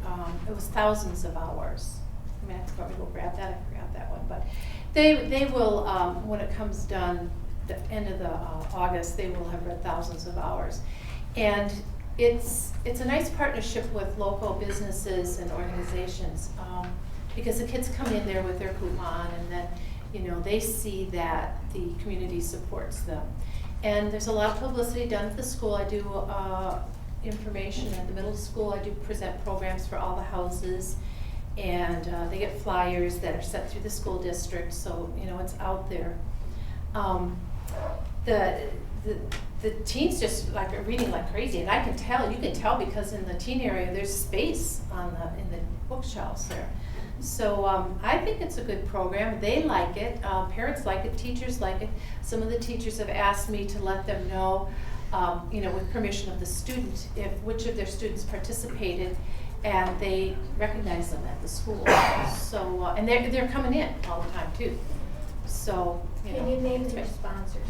it was thousands of hours. I mean, I have to probably go grab that, I forgot that one, but they will, when it comes done, the end of the August, they will have read thousands of hours. And it's a nice partnership with local businesses and organizations, because the kids come in there with their coupon, and then, you know, they see that the community supports them. And there's a lot of publicity done at the school. I do information at the middle school. I do present programs for all the houses, and they get flyers that are sent through the school district, so, you know, it's out there. The teens just like are reading like crazy, and I can tell, you can tell, because in the teen area there's space in the bookshelves there. So I think it's a good program. They like it, parents like it, teachers like it. Some of the teachers have asked me to let them know, you know, with permission of the student, which of their students participated, and they recognize them at the school. So and they're coming in all the time too. So Can you name your sponsors?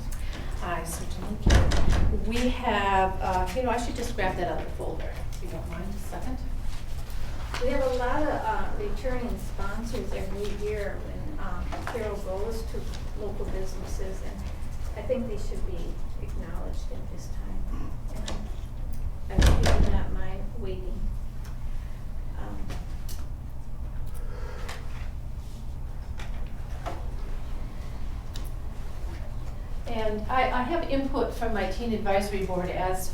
I certainly can. We have, you know, I should just grab that other folder, if you don't mind a second. We have a lot of returning sponsors every year when Carol goes to local businesses, and I think they should be acknowledged at this time. And I hope you do not mind waiting. And I have input from my teen advisory board as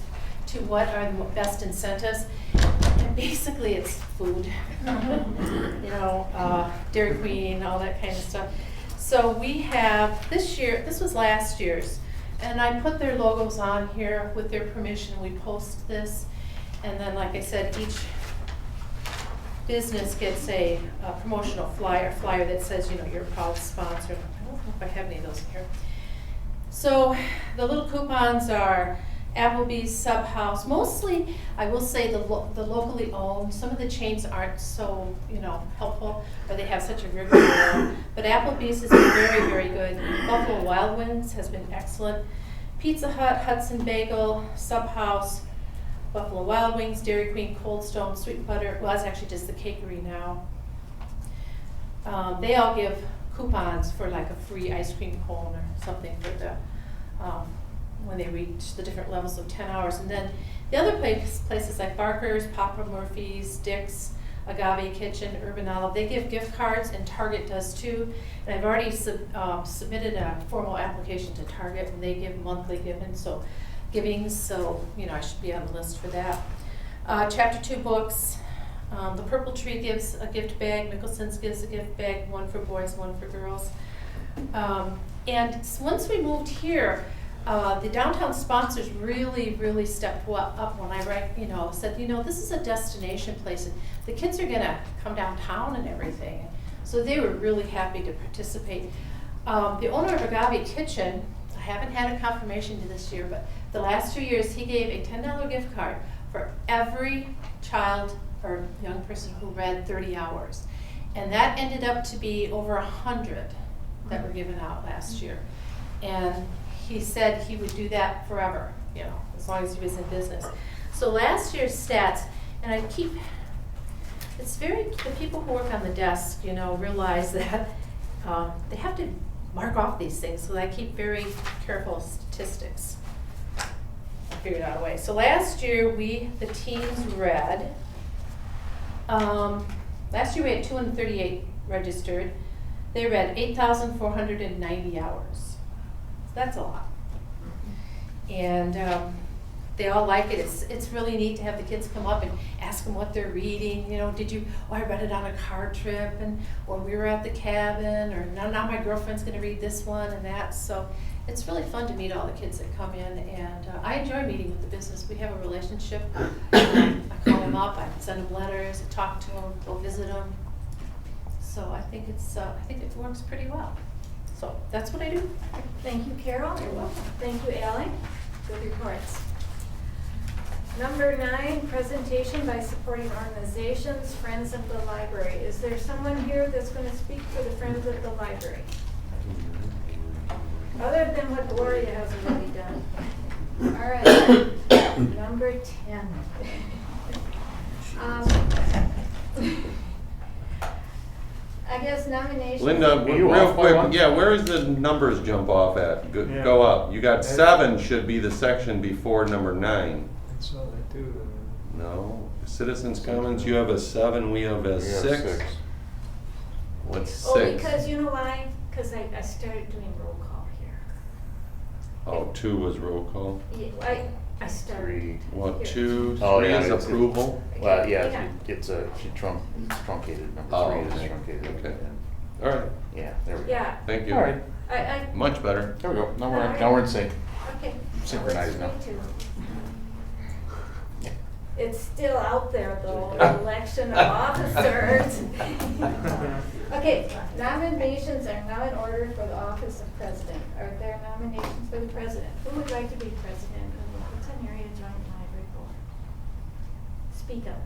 to what are the best incentives. And basically it's food, you know, Dairy Queen, all that kind of stuff. So we have this year, this was last year's, and I put their logos on here with their permission. We post this, and then like I said, each business gets a promotional flyer that says, you know, you're a proud sponsor. I don't know if I have any of those here. So the little coupons are Applebee's, Subhouse, mostly I will say the locally owned. Some of the chains aren't so, you know, helpful, or they have such a rigor. But Applebee's has been very, very good. Buffalo Wild Wings has been excellent. Pizza Hut, Hudson Bagel, Subhouse, Buffalo Wild Wings, Dairy Queen, Cold Stone, Sweet Butter. Well, that's actually just the cakery now. They all give coupons for like a free ice cream cone or something for the when they reach the different levels of 10 hours. And then the other places like Barker's, Papa Murphy's, Dick's, Agave Kitchen, Urban Olive, they give gift cards, and Target does too. And I've already submitted a formal application to Target, and they give monthly givings, so you know, I should be on the list for that. Chapter 2 books, The Purple Tree gives a gift bag, Mickelson's gives a gift bag, one for boys, one for girls. Once we moved here, the downtown sponsors really stepped up when I said, this is a destination place, and the kids are gonna come downtown and everything. So they were really happy to participate. The owner of Agave Kitchen, I haven't had a confirmation to this year, but the last 2 years he gave a $10 gift card for every child or young person who read 30 hours. And that ended up to be over 100 that were given out last year. And he said he would do that forever, as long as he was in business. So last year's stats, and the people who work on the desk, realize that they have to mark off these things, so I keep very careful statistics. I figured out a way. So last year, the teams read, last year we had 238 registered. They read 8,490 hours. So that's a lot. And they all like it. It's really neat to have the kids come up and ask them what they're reading. I read it on a car trip, or we were at the cabin, or now my girlfriend's gonna read this one and that. So it's really fun to meet all the kids that come in, and I enjoy meeting with the business. We have a relationship. I call them up, I send them letters, I talk to them, go visit them. So I think it works pretty well. So that's what I do. Thank you, Carol. You're welcome. Thank you, Ally. Good reports. Number 9, presentation by supporting organizations, Friends of the Library. Is there someone here that's going to speak for the Friends of the Library? Other than what Gloria has already done. All right, number 10. I guess nominations. Linda, You real off by quick, one? yeah, where is the numbers jump off at? Yeah. Go up. You got 7 should be the section before number 9. I saw that too. No, citizens comments, you have a 7, we have a 6. What's 6? Oh, because you know why? Because I started doing roll call here. Oh, 2 was roll call. Yeah, I started. 3. What, here. 2, 3 Oh, yeah, is it's- approval? Well, Yeah. yeah, it's truncated. Number Oh, 3 okay. is truncated. Okay. All right, Yeah, there we go. Yeah, thank you. All right, Much better. there we go. Now we're in sync. okay. Synchronized now. Me too. It's still out there though, election of officers. Okay, nominations are now in order for the office of president. Are there nominations for the president? Who would like to be president of the Hudson Area Joint Library Board? Speak up.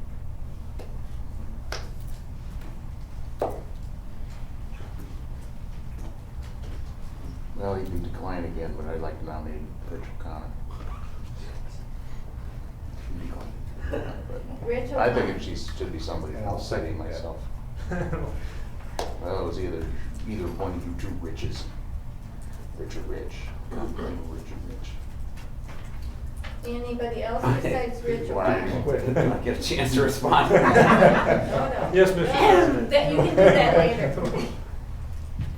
Well, you can decline again, but I'd like to nominate Rich O'Connor. Rich I think O'Connor. she should be somebody And I'll else, second citing that. myself. Well, it was either one of you two Riches. Rich or Rich. I'm going Rich or Rich. Anybody else besides Rich Why? O'Connor? Did I get a chance to respond? No. Yes, Mr. President. That you can do that later.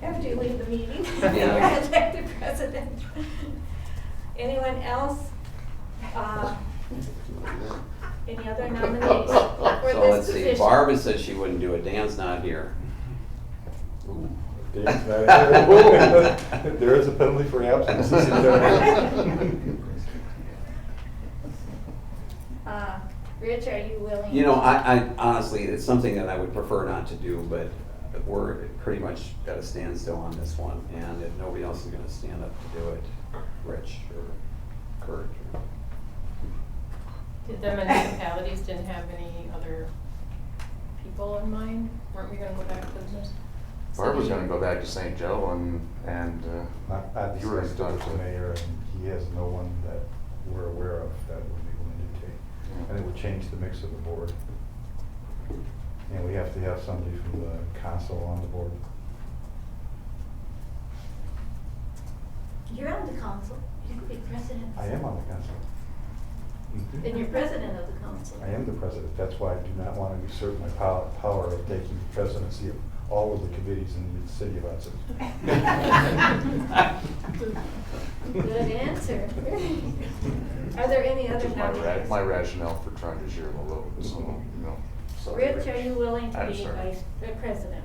After you leave the meeting. Yeah. You're elected president. Anyone else? Any other nominees for So this let's see, position? Barbara said she wouldn't do it, Dan's not here. There is a penalty for absence. Rich, are you willing? You know, I honestly, it's something that I would prefer not to do, but we're pretty much at a standstill on this one, and if nobody else is gonna stand up to do it, Rich or Kurt. Did the municipalities didn't have any other people in mind? Weren't we gonna go back to business? Barbara's gonna go back to St. Joe and I've you were in discussed it touch with with the mayor, and he has no one that we're aware of that would be willing to take. And it would change the mix of the board. And we have to have somebody from the council on the board. You're on the council. You could be president. I am on the council. Then you're president of the council. I am the president. That's why I do not want to usurp my power of taking the presidency of all of the committees in the city of Hudson. Good answer. Are there any other Which is nominations? my rationale for trying to share the load, so, Rich, are you willing to I'm be sorry. vice president?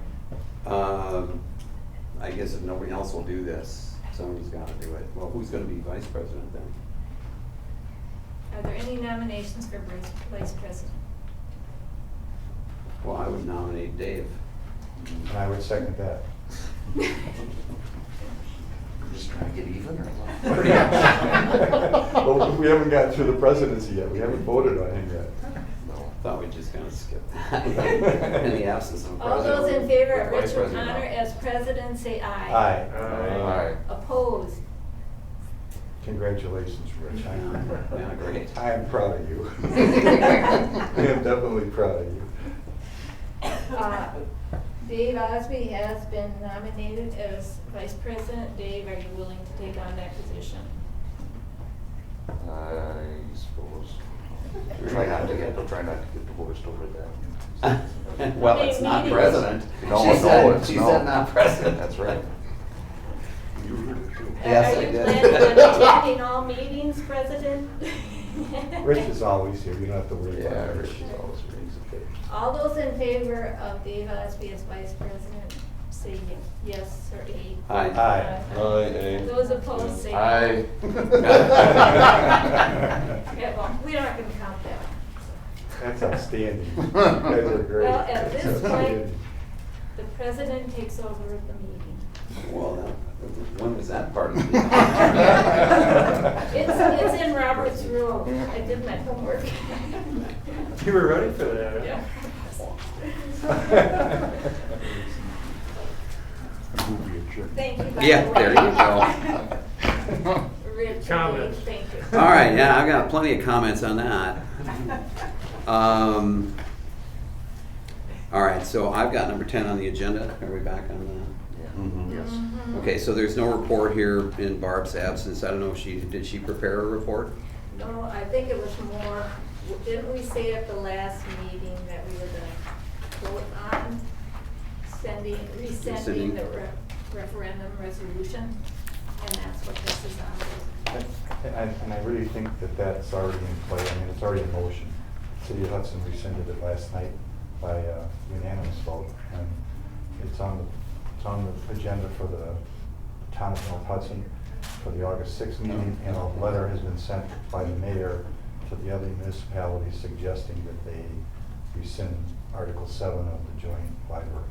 I guess if nobody else will do this, somebody's gotta do it. Well, who's gonna be vice president then? Are there any nominations for vice president? Well, I would nominate Dave. And I would second that. We're just trying to get even or what? Well, we haven't gotten through the presidency yet. We haven't voted on him yet. No, thought we just kinda skipped that. In the absence of a All president. those in favor of with vice Rich president O'Connor out. as president, say aye. Aye. Aye. Opposed? Congratulations, Rich. Yeah, great. I am proud of you. I am definitely proud of you. Dave Osby has been nominated as vice president. Dave, are you willing to take on that position? I suppose. Try not to get divorced over that. Well, it's not Meetings. president. No, She no, said- it's She no. said not president. That's right. You heard it too. Yes, I Are you did. planning on attending all meetings, President? Rich is always here. You don't have to worry about Yeah, it. Rich is always brings a fit. All those in favor of Dave Osby as vice president, say yes or aye. Aye. Aye. Aye. Those opposed, say Aye. Yeah, well, we aren't gonna count that. That's outstanding. You guys are great. Well, at this That's point- outstanding. The president takes over the meeting. Well, when was that part of the deal? It's in Robert's rule. I did my homework. You were ready for that, huh? Yeah. Movie adjourned. Thank you, by the Yeah, way. there you go. Rich, and Comments. Dave, thank you. All right, yeah, I've got plenty of comments on that. All right, so I've got number 10 on the agenda. Are we back on that? Mhm. Yes. Okay, so there's no report here in Barb's absence. I don't know if did she prepare a report? No, I think it was more, didn't we say at the last meeting that we were gonna vote on rescinding the referendum resolution? And that's what this is on. And I really think that that's already in play. I mean, it's already in motion. City of Hudson rescinded it last night by unanimous vote. And it's on the agenda for the town of North Hudson for the August 6th meeting. And a letter has been sent by the mayor to the other municipalities suggesting that they rescind Article 7 of the joint library.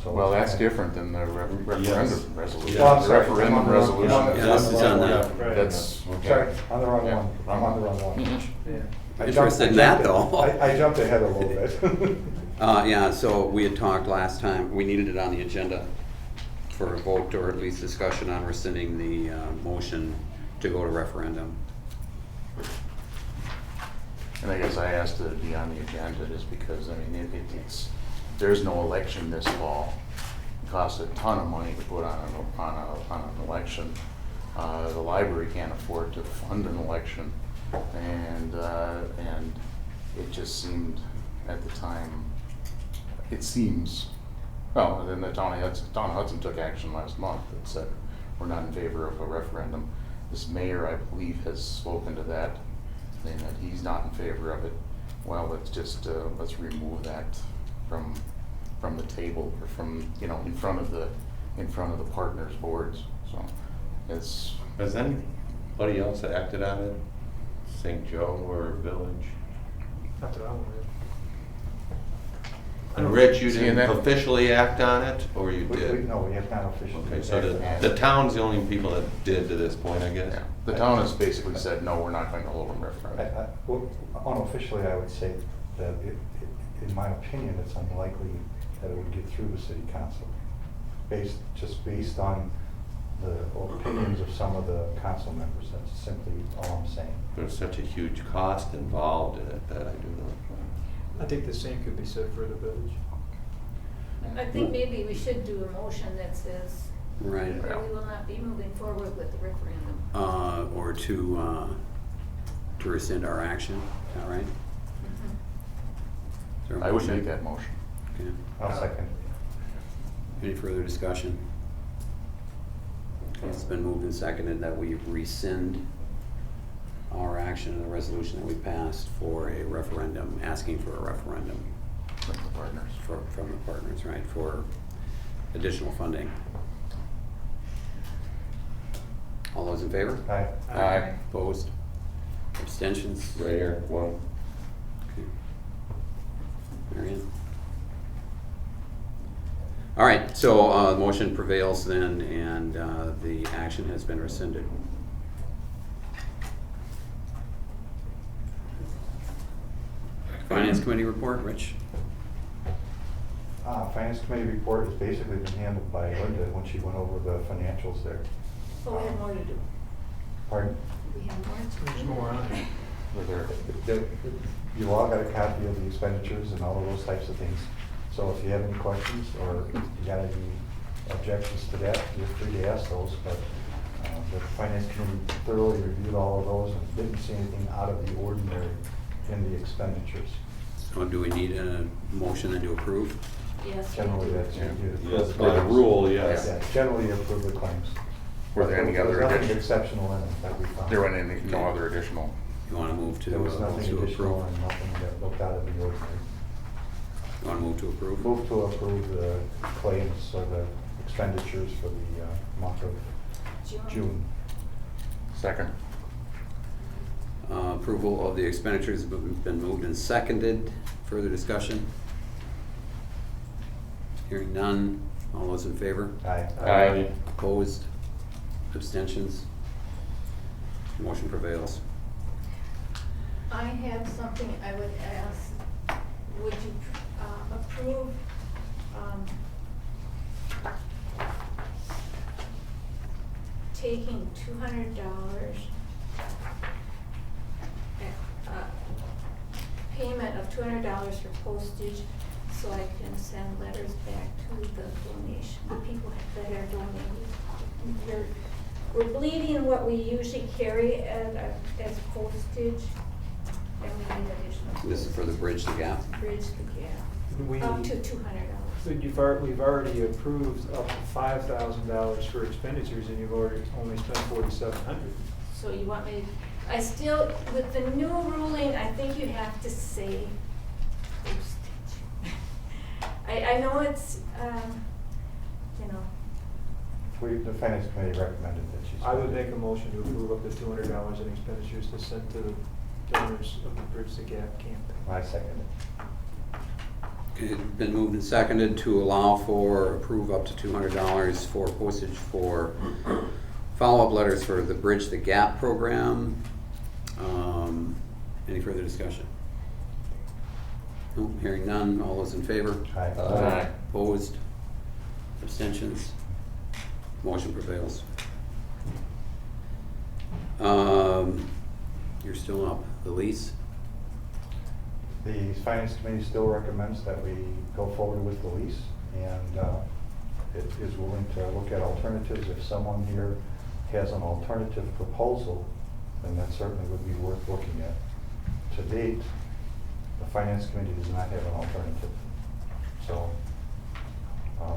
So Well, that's it's- different than the referendum resolution. Well, I'm The sorry. referendum I'm on the- resolution. I'm on the- Yeah, this is on that. Right. That's, Sorry, okay. on the wrong Yeah. one. I'm on the wrong one. Yeah. I Interested in jumped- that, though. I jumped ahead a little bit. Yeah, so we had talked last time, we needed it on the agenda for a vote or at least discussion on rescinding the motion to go to referendum. And I guess I asked it to be on the agenda just because, I mean, there's no election this fall. It costs a ton of money to put on an election. The library can't afford to fund an election. And it just seemed at the time, well, then the town of Hudson took action last month that said, we're not in favor of a referendum. This mayor, I believe, has spoken to that, saying that he's not in favor of it. Well, let's just, let's remove that from the table, or from, in front of the partners' boards, so it's. Has anybody else acted on it? St. Joe or Village? Not that I'm aware of. And Rich, you See, didn't and that- officially act on it, or you did? No, we have not officially. Okay, so acted on it. the town's the only people that did to this point, I guess? Yeah, the town has basically said, no, we're not going to hold a referendum. Well, unofficially, I would say that in my opinion, it's unlikely that it would get through the city council, based on the opinions of some of the council members. That's simply all I'm saying. There's such a huge cost involved in it that I do not. I think the same could be said for the village. I think maybe we should do a motion that says Right. that we will not be moving forward with the referendum. Or to rescind our action, is that right? Is there a I would motion? make that motion. Okay. I'll second. Any further discussion? Okay, it's been moved and seconded that we rescind our action in the resolution that we passed for a referendum, asking for a referendum. From the partners. from the partners, right, for additional funding. All those in favor? Aye. Aye. Opposed? Abstentions? Right here, one. Okay. Marion? All right, so the motion prevails then, and the action has been rescinded. Finance Committee report, Rich? Finance Committee report has basically been handled by Linda when she went over the financials there. But we have more to do. Pardon? We have more to There's do. more on it. Were there, You all got a copy of the expenditures and all of those types of things. So if you have any questions or you got any objections to that, you're free to ask those. But the Finance Committee thoroughly reviewed all of those and didn't see anything out of the ordinary in the expenditures. So do we need a motion then to approve? Yes. we Generally, do. that's. Yeah. Yes, by the rule, yes. Yeah, generally approve the claims. were there any other There's nothing additions? exceptional in it that we found. There weren't any, no other additional? You want to move to There was nothing to additional approve? and nothing that looked out of the ordinary. You want to move to approve? Move to approve the claims or the expenditures for the month of June. Second. Approval of the expenditures have been moved and seconded. Further discussion? Hearing none. All those in favor? Aye. Aye. Opposed? Abstentions? Motion prevails. I have something I would ask. Would you approve taking $200 payment of $200 for postage so I can send letters back to the donation, the people that are donating. We're bleeding what we usually carry as postage, and we need additional. This is for the Bridge the Gap. Bridge the gap, We, up to $200. we've already approved up to $5,000 for expenditures, and you've already only spent $4,700. So you want me, I still, with the new ruling, I think you have to say postage. I know it's, you know. The Finance Committee recommended that she. I would make a motion to approve up to $200 in expenditures to send to the donors of the Bridge the Gap campaign. I second it. It's been moved and seconded to allow for approve up to $200 for postage for follow-up letters for the Bridge the Gap program. Any further discussion? No, hearing none. All those in favor? Aye. Aye. Opposed? Abstentions? Motion prevails. You're still up. The lease? The Finance Committee still recommends that we go forward with the lease, and it is willing to look at alternatives. If someone here has an alternative proposal, then that certainly would be worth looking at. To date, the Finance Committee does not have an alternative. So,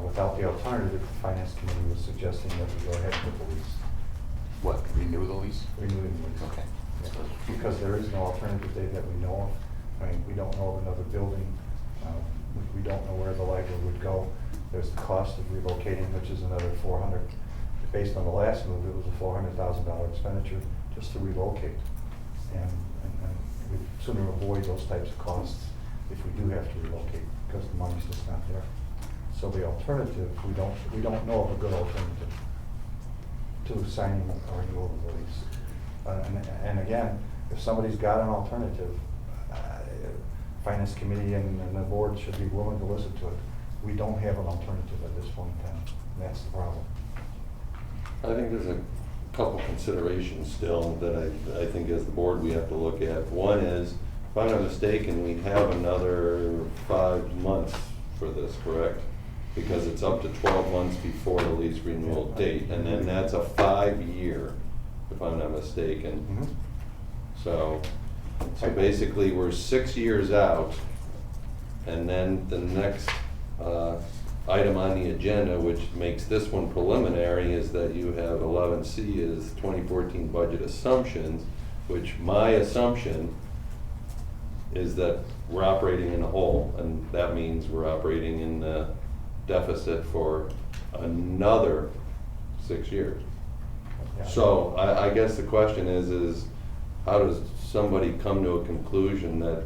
without the alternative, the Finance Committee was suggesting that we go ahead with the lease. What, renew the lease? Renewing the lease. Okay. Yeah. Because there is no alternative date that we know of. I mean, we don't know of another building. We don't know where the library would go. There's the cost of relocating, which is another $400. Based on the last move, it was a $400,000 expenditure just to relocate. And we'd sooner avoid those types of costs if we do have to relocate, because the money's just not there. So the alternative, we don't know of a good alternative to signing a renewal of the lease. And again, if somebody's got an alternative, Finance Committee and the board should be willing to listen to it. We don't have an alternative at this point in time. That's the problem. I think there's a couple considerations still that I think as the board we have to look at. One is, if I'm not mistaken, we have another 5 months for this, correct? Because it's up to 12 months before the lease renewal date, and then that's a 5-year, if I'm not mistaken. Mm-hmm. So basically, we're 6 years out, and then the next item on the agenda, which makes this one preliminary, is that you have 11C is 2014 budget assumptions, which my assumption is that we're operating in a hole, and that means we're operating in a deficit for another 6 years. Yeah. So I guess the question is how does somebody come to a conclusion that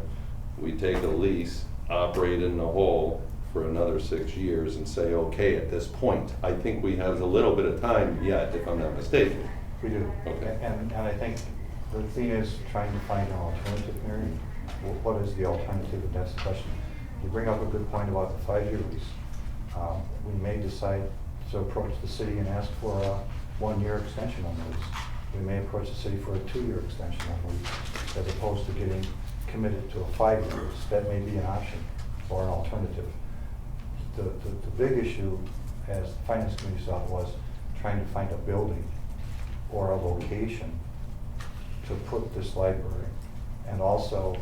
we take a lease, operate in the hole for another 6 years and say, okay, at this point? I think we have a little bit of time yet, if I'm not mistaken. We do. Okay. And I think the thing is trying to find an alternative, Mary. What is the alternative? And that's the question. You bring up a good point about the 5-year lease. We may decide to approach the city and ask for a 1-year extension on the lease. We may approach the city for a 2-year extension on the lease, as opposed to getting committed to a 5-year lease. That may be an option or an alternative. The big issue, as the Finance Committee saw it, was trying to find a building or a location to put this library. And also,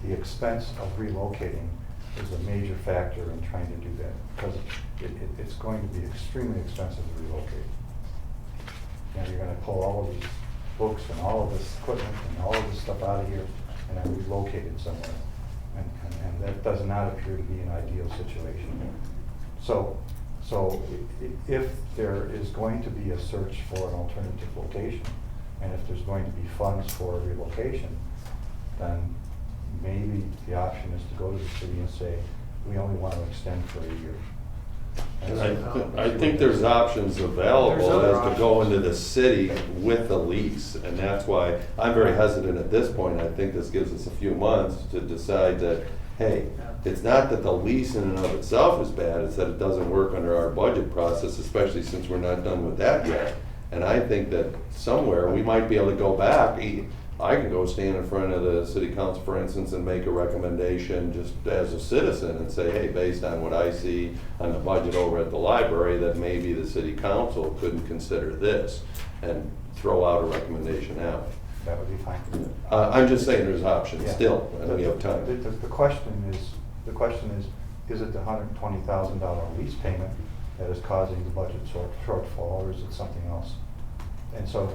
the expense of relocating is a major factor in trying to do that, because it's going to be extremely expensive to relocate. You know, you're gonna pull all of these books and all of this equipment and all of this stuff out of here and then relocate it somewhere. And that does not appear to be an ideal situation. So if there is going to be a search for an alternative location, and if there's going to be funds for a relocation, then maybe the option is to go to the city and say, we only want to extend for a year. And I think there's options There's available other as to go options. into the city with a lease, and that's why I'm very hesitant at this point. I think this gives us a few months to decide that, hey, it's not that the lease in and of itself is bad, it's that it doesn't work under our budget process, especially since we're not done with that yet. And I think that somewhere we might be able to go back. I can go stand in front of the city council, for instance, and make a recommendation just as a citizen and say, hey, based on what I see on the budget over at the library, that maybe the city council couldn't consider this, and throw out a recommendation that way. that would be fine. I'm just saying there's options Yeah. still, and we have time. The question is it the $120,000 lease payment that is causing the budget shortfall, or is it something else? And so,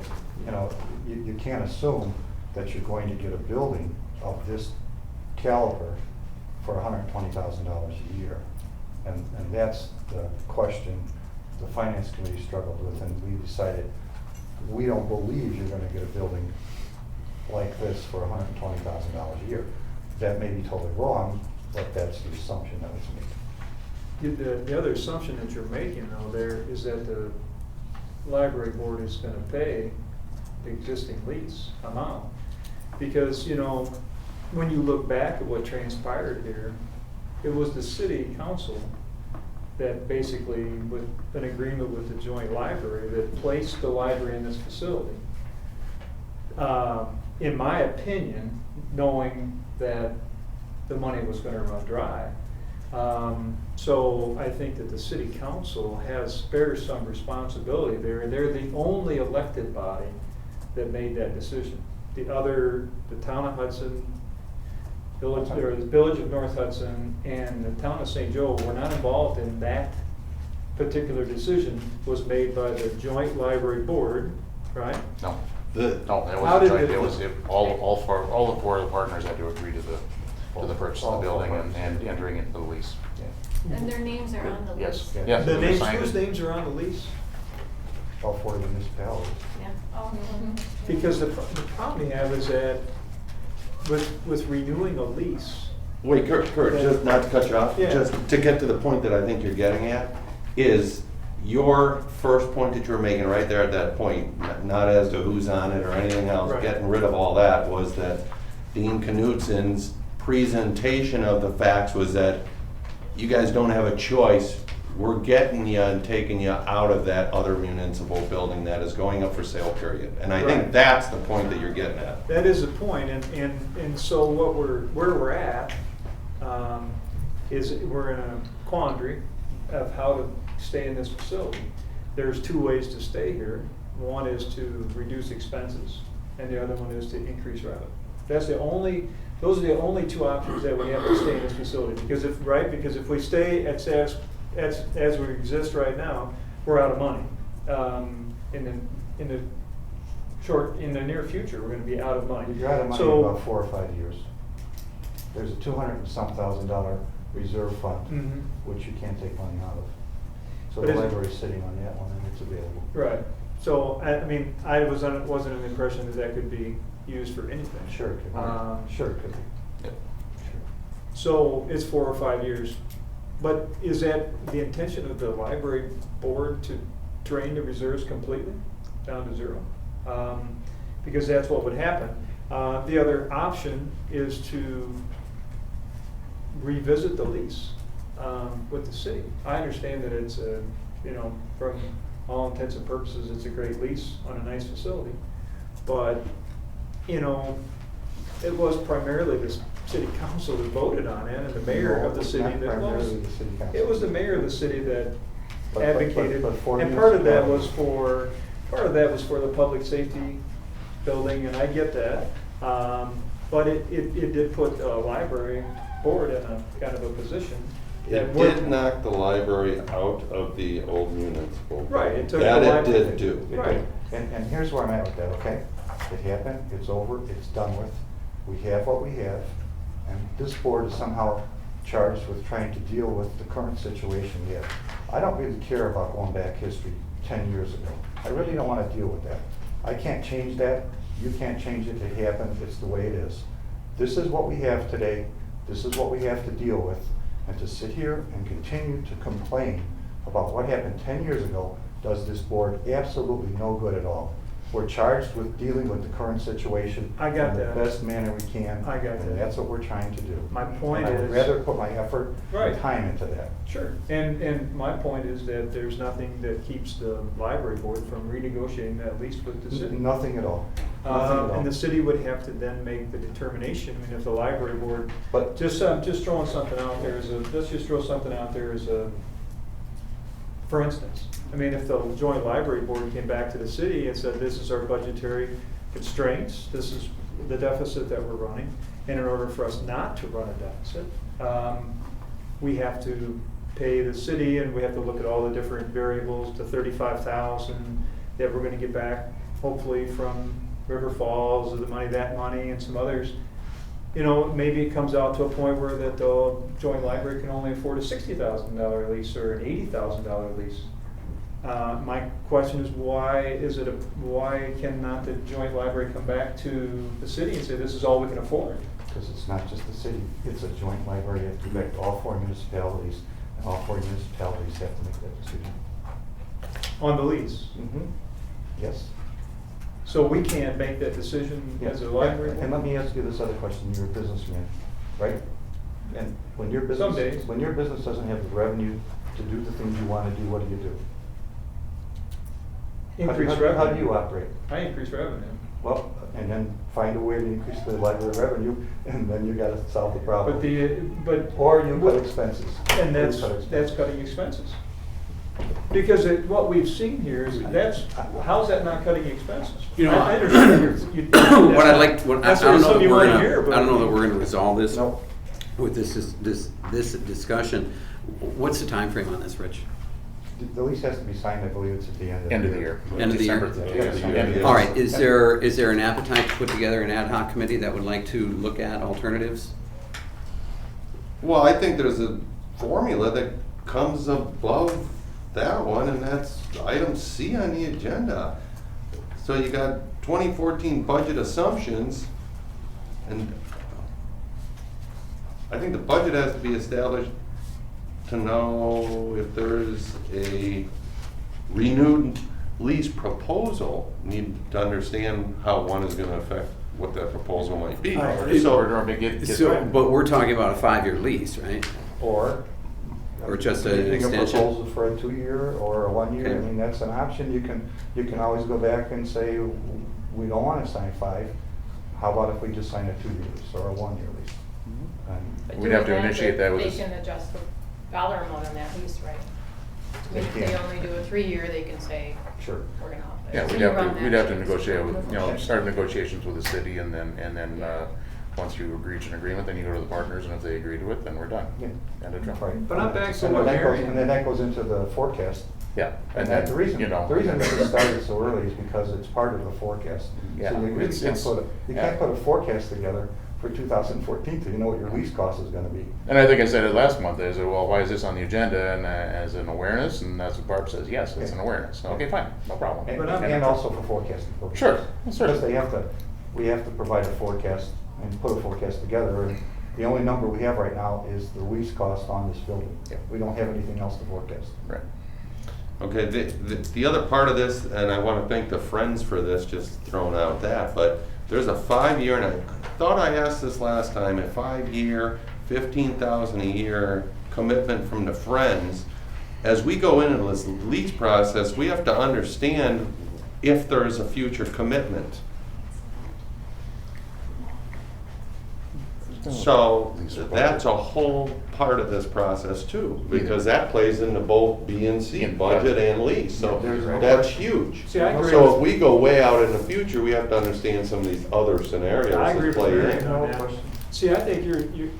you know, you can't assume that you're going to get a building of this caliber for $120,000 a year. And that's the question the Finance Committee struggled with, and we decided, we don't believe you're gonna get a building like this for $120,000 a year. That may be totally wrong, but that's the assumption that was made. The other assumption that you're making though there is that the library board is gonna pay the existing lease amount. Because, you know, when you look back at what transpired here, it was the city council that basically, with an agreement with the joint library, that placed the library in this facility. In my opinion, knowing that the money was gonna run dry. So I think that the city council bears some responsibility there. They're the only elected body that made that decision. The town of Hudson, the village of North Hudson, and the town of St. Joe were not involved in that particular decision. Was made by the joint library board, right? No, The- no, it How was did joint, it- it was, all the four of the partners had to agree to the purchase of the building and entering into the lease. And their names are on the Yes, list. yes. The we names, signed whose it. names are on the lease? All 4 municipalities. Yeah. Oh, mhm. Because the problem you have is that with renewing a lease, Wait, Kurt, just not to cut you off, Yeah. just to get to the point that I think you're getting at, is your first point that you were making right there at that point, not as to who's on it or anything else, Right. getting rid of all that, was that Dean Knutson's presentation of the facts was that you guys don't have a choice. We're getting you and taking you out of that other municipal building that is going up for sale, period. And I think Right. that's the point that you're getting at. that is the point, and so where we're at, is we're in a quandary of how to stay in this facility. There's 2 ways to stay here. One is to reduce expenses, and the other one is to increase revenue. Those are the only 2 options that we have to stay in this facility. Because if we stay as we exist right now, we're out of money. In the near future, we're gonna be out of money. You're out of money So- in about 4 or 5 years. there's a $200 and some thousand reserve fund, Mhm. which you can't take money out of. So But the is it- library's sitting on that one and it's available. Right, so, I mean, I wasn't under the impression that that could be used for anything. Sure it could be. Sure it could be. Yep. Sure. So it's 4 or 5 years, but is that the intention of the library board to drain the reserves completely down to zero? Because that's what would happen. The other option is to revisit the lease with the city. I understand that it's a, you know, from all intents and purposes, it's a great lease on a nice facility. But, you know, it was primarily the city council that voted on it and the mayor No, of the it's city not that primarily was. the city council. It was the mayor of the city that But advocated, for and part of that municipalities- was for the public safety building, and I get that. But it did put the library board in a kind of a position. that It we're- did knock the library out of the old municipal. Right, it took That the it library- did do. It Right. did. And here's where I'm at with that, okay? It happened, it's over, it's done with. We have what we have, and this board is somehow charged with trying to deal with the current situation we have. I don't really care about going back history 10 years ago. I really don't want to deal with that. I can't change that, you can't change it, it happened, it's the way it is. This is what we have today, this is what we have to deal with, and to sit here and continue to complain about what happened 10 years ago does this board absolutely no good at all. We're charged with dealing with the current situation I got in that. the best manner we can. I got that. And that's what we're trying to do. My point And I would is- rather put my effort Right. and time into that. Sure, and my point is that there's nothing that keeps the library board from renegotiating that lease with the city. Nothing at all. Nothing at all. And the city would have to then make the determination, I mean, if the library board, But- just throwing something out there let's just throw something out there as a, for instance, I mean, if the joint library board came back to the city and said, this is our budgetary constraints, this is the deficit that we're running, and in order for us not to run a deficit, we have to pay the city, and we have to look at all the different variables, the 35,000 that we're gonna get back, hopefully from River Falls, or the money, that money, and some others. You know, maybe it comes out to a point where that the joint library can only afford a $60,000 lease or an $80,000 lease. My question is, why cannot the joint library come back to the city and say, this is all we can afford? Because it's not just the city, it's a joint library, it has to go back to all 4 municipalities, and all 4 municipalities have to make that decision. On the lease. Yes. So we can't make that decision as a library? And let me ask you this other question, you're a businessman, right? And when your Some days. business, when your business doesn't have the revenue to do the things you want to do, what do? Increase How revenue. do you operate? I increase revenue. Well, and then find a way to increase the library revenue, and then you gotta solve the problem. But Or you cut expenses. And Or you that's cut expenses. cutting expenses. Because what we've seen here is, how's that not cutting expenses? You know, I understand you're. What I'd like, I That's don't know something that you we're wanna gonna, hear, but I don't know that we're gonna resolve this No. with this discussion. What's the time frame on this, Rich? The lease has to be signed, I believe it's at the end of the year. End of the year. End of the year? December 30th. Yeah, End of the year. All right, is there an appetite to put together an ad hoc committee that would like to look at alternatives? Well, I think there's a formula that comes above that one, and that's item C on the agenda. So you got 2014 budget assumptions, and I think the budget has to be established to know if there is a renewed lease proposal. Need to understand how one is gonna affect what that proposal might be. But we're talking about a 5-year lease, right? Or just an making a extension? proposal for a 2-year or a 1-year, I Okay. mean, that's an option, you can always go back and say, we don't wanna sign 5, how about if we just sign a 2-year lease or a 1-year lease? And But We'd have to doing initiate that with They the can adjust the dollar amount on that lease, right? I mean, if They they can. only do a 3-year, they can say, Sure. we're gonna opt it. Yeah, So we'd you have run to, that we'd have to chance. negotiate, with Okay. start negotiations with the city, and then, once you reach an agreement, then you go to the partners, and if they agree to it, then we're done. Yeah. End of job. Right. But I'm back to And what then that goes- Mary- And then that goes into the forecast. Yeah, And then, the reason, you know. the reason this started so early is because it's part of the forecast. Yeah, So you really it's- can't it's- put yeah. a forecast together for 2014 till you know what your lease cost is gonna be. And I think I said it last month, I said, well, why is this on the agenda, and as an awareness, and that's what Barb says, yes, it's an awareness, okay, fine, no problem. And also for forecasting purposes. Sure, Because we have to provide a forecast and put a forecast together, and the only number we have right now is the lease cost on this building. Yep. We don't have anything else to forecast. Right. Okay, the other part of this, and I want to thank the Friends for this, just throwing out that, but there's a 5-year, and I thought I asked this last time, a 5-year, $15,000 a year commitment from the Friends. As we go into this lease process, we have to understand if there is a future commitment. So that's a whole part of this process too, because that plays into both B and C, budget and lease, so that's huge. See, I agree So with- if we go way out in the future, we have to understand some of these other scenarios I agree that with play Eric in. on that. See, I think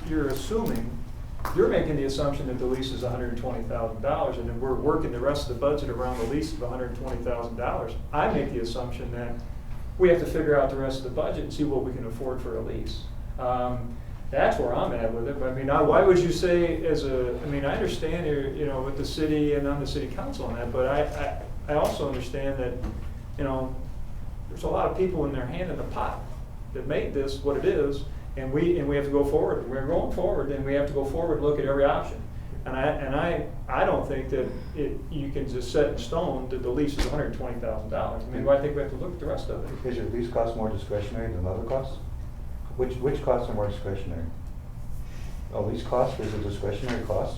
you're assuming, you're making the assumption that the lease is $120,000, and then we're working the rest of the budget around the lease of $120,000. I make the assumption that we have to figure out the rest of the budget and see what we can afford for a lease. That's where I'm at with it. But I mean, why would you say I mean, I understand you're, with the city and on the city council on that, but I also understand that, there's a lot of people in their hand in the pot that made this what it is, and we have to go forward. We're going forward, and we have to go forward and look at every option. And I don't think that you can just set in stone that the lease is $120,000. I mean, I think we have to look at the rest of it. Is your lease cost more discretionary than other costs? Which costs are more discretionary? A lease cost is a discretionary cost?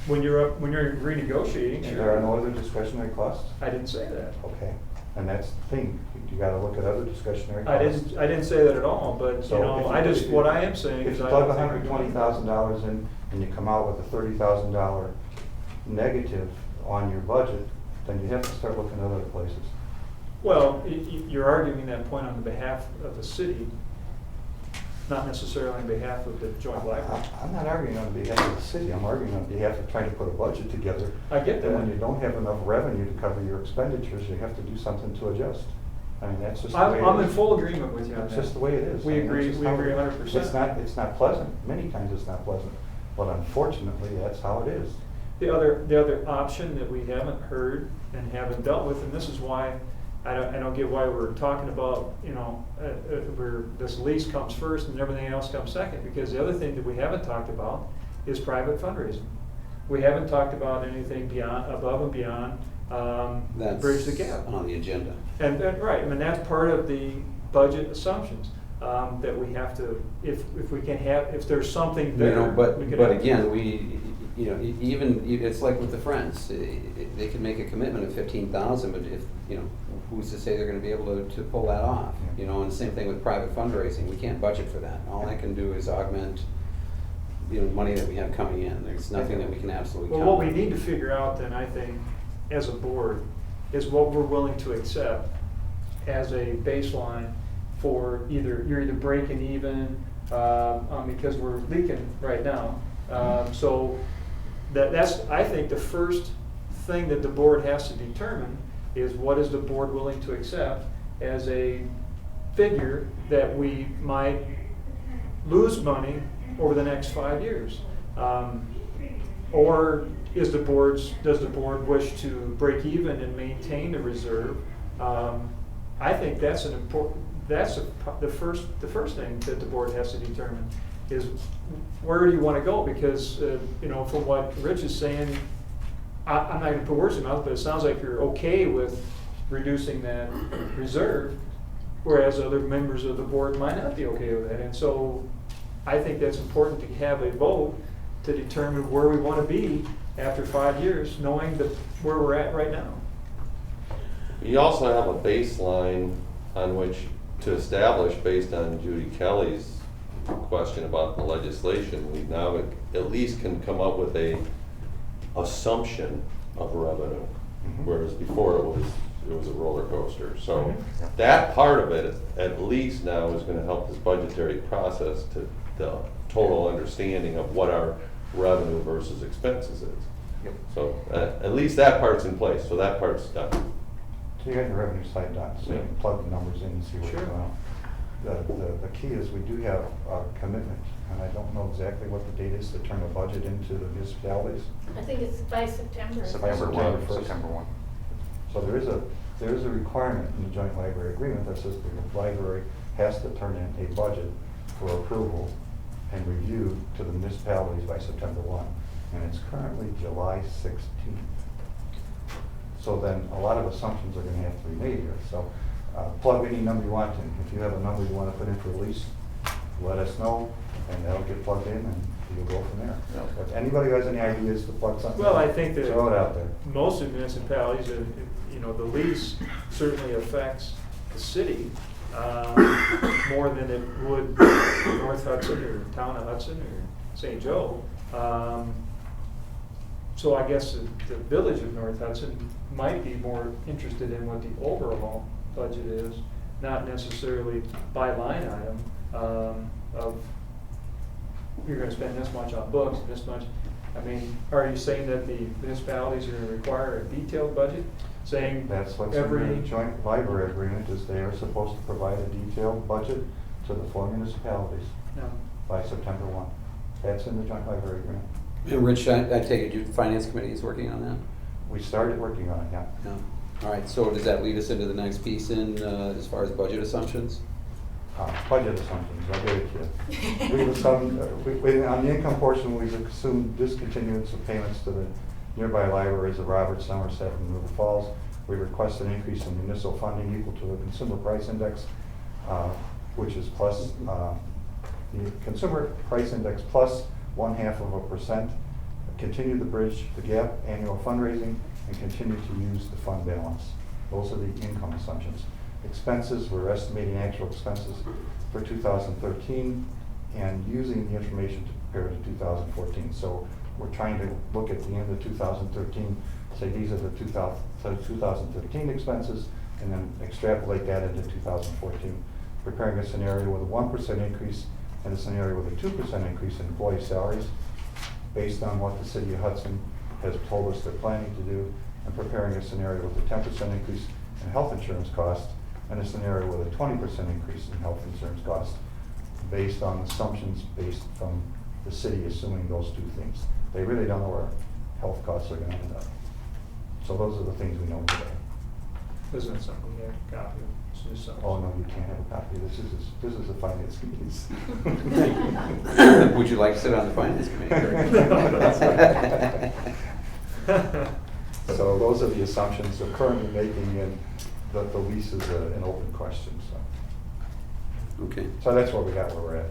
When you're renegotiating, And there are no other discretionary costs? I didn't say that. Okay, and that's the thing, you gotta look at other discretionary I costs. didn't say that at all, but, So what I am saying If is you I plug don't think we're doing- $120,000 in and you come out with a $30,000 negative on your budget, then you have to start looking at other places. Well, you're arguing that point on behalf of the city, not necessarily on behalf of the joint library. I'm not arguing on behalf of the city, I'm arguing on behalf of trying to put a budget together. I get And when that. you don't have enough revenue to cover your expenditures, you have to do something to adjust. I mean, that's just the way it is. I'm in full agreement with you on It's that. just the way it is. We I mean, agree, it's just we how agree it- 100%. It's not pleasant, many times it's not pleasant, but unfortunately, that's how it is. The other option that we haven't heard and haven't dealt with, and this is why I don't get why we're talking about, where this lease comes first and everything else comes second, because the other thing that we haven't talked about is private fundraising. We haven't talked about anything above and beyond, bridge the gap. That's on the agenda. And, right, I mean, that's part of the budget assumptions, that we have to, if we can have, if there's something there. But we could but have- again, even, it's like with the Friends, they can make a commitment of 15,000, but if, who's to say they're gonna be able to pull that off? And the same thing with private fundraising, we can't budget for that. All I can do is augment, money that we have coming in. There's nothing that we can absolutely count Well, on. what we need to figure out then, I think, as a board, is what we're willing to accept as a baseline for you're either breaking even, because we're leaking right now. So that's, I think, the first thing that the board has to determine is what is the board willing to accept as a figure that we might lose money over the next 5 years. Or does the board wish to break even and maintain the reserve? I think that's the first thing that the board has to determine is where do you want to go? Because, from what Rich is saying, I'm not going to put words in your mouth, but it sounds like you're okay with reducing that reserve, whereas other members of the board might not be okay with that. And so I think that's important to have a vote to determine where we want to be after 5 years, knowing where we're at right now. You also have a baseline on which to establish, based on Judy Kelly's question about the legislation, we now at least can come up with a assumption of revenue, whereas before it was a roller coaster. So that part of it, at least now, is going to help this budgetary process to the total understanding of what our revenue versus expenses is. Yep. So at least that part's in place, so that part's done. So you got your revenue side done, so you can plug the numbers in and see what's Sure. going on. the key is we do have a commitment, and I don't know exactly what the date is to turn the budget into the municipalities. I think it's by September. September September 1, 1st. September 1. So there is a requirement in the joint library agreement that says the library has to turn in a budget for approval and review to the municipalities by September 1. And it's currently July 16th. So then a lot of assumptions are gonna have to be made here. So plug any number you want in. If you have a number you wanna put in for lease, let us know, and that'll get plugged in, and you'll go from there. Yeah. If anybody who has any ideas to plug something Well, in, I think that throw it out there. most of municipalities, the lease certainly affects the city more than it would North Hudson or town of Hudson or St. Joe. So I guess the village of North Hudson might be more interested in what the overall budget is, not necessarily by line item of you're gonna spend this much on books, this much. I mean, are you saying that the municipalities are gonna require a detailed budget? Saying That's what's every in the joint library agreement, is they are supposed to provide a detailed budget to the 4 municipalities No. by September 1. That's in the joint library agreement. And Rich, I take it your finance committee is working on that? We started working on it, yeah. Yeah. All right, so does that lead us into the next piece in, as far as budget assumptions? Budget assumptions, I'll get it to you. We've assumed, on the income portion, we've assumed discontinuance of payments to the nearby libraries of Roberts, Somerset, and River Falls. We request an increase in municipal funding equal to the consumer price index, which is plus, the consumer price index plus 0.5%. Continue the bridge the gap annual fundraising, and continue to use the fund balance. Those are the income assumptions. Expenses, we're estimating actual expenses for 2013 and using the information to compare to 2014. So we're trying to look at the end of 2013, say these are the 2013 expenses, and then extrapolate that into 2014. Preparing a scenario with a 1% increase and a scenario with a 2% increase in employee salaries based on what the city of Hudson has told us they're planning to do, and preparing a scenario with a 10% increase in health insurance costs and a scenario with a 20% increase in health insurance costs based on assumptions based from the city assuming those two things. They really don't know where health costs are going to end up. So those are the things we know today. Isn't it something we have to copy? It's just something. Oh, no, you can't have a copy. This is the finance committee's. Would you like to sit on the finance committee? No, that's right. So those are the assumptions they're currently making, and the lease is an open question. Okay. So that's where we're at.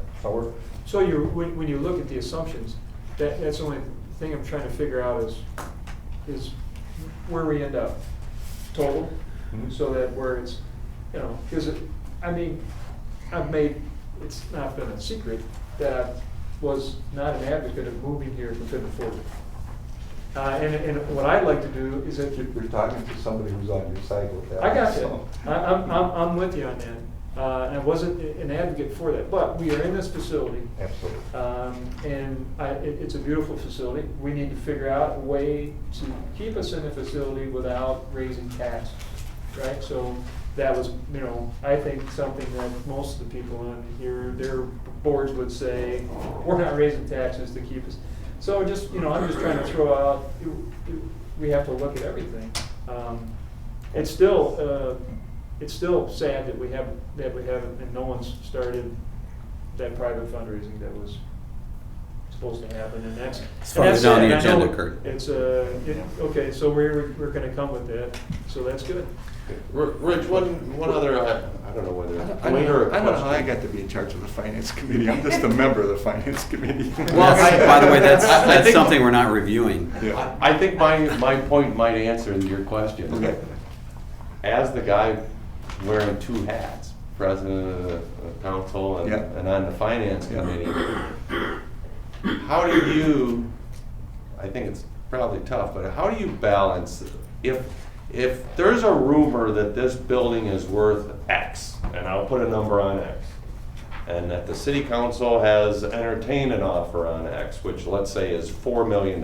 So when you look at the assumptions, that's the only thing I'm trying to figure out is where we end up total, so that where it's, because it's not been a secret that I was not an advocate of moving here if we couldn't afford it. And what I'd like to do is that You're talking to somebody who's on your side with that. I got you. so. I'm with you on that. I wasn't an advocate for that, but we are in this facility. Absolutely. And it's a beautiful facility. We need to figure out a way to keep us in the facility without raising taxes, right? So that was, I think something that most of the people on here, their boards would say, we're not raising taxes to keep us. So I'm just trying to throw out, we have to look at everything. It's still sad that we haven't, and no one's started that private fundraising that was supposed to happen, and that's. It's farther down the agenda, Kurt. It's okay, so we're gonna come with that, so that's good. Rich, one other, I don't know whether it's a point or a question. I don't know how I got to be in charge of the finance committee. I'm just a member of the finance committee. Well, by the way, I that's think- something we're not reviewing. Yeah. I think my point might answer your question. Okay. As the guy wearing two hats, president of the council and, Yeah. and on the finance Yeah. committee, how do you, I think it's probably tough, but how do you balance, if there's a rumor that this building is worth X, and I'll put a number on X, and that the city council has entertained an offer on X, which let's say is $4 million,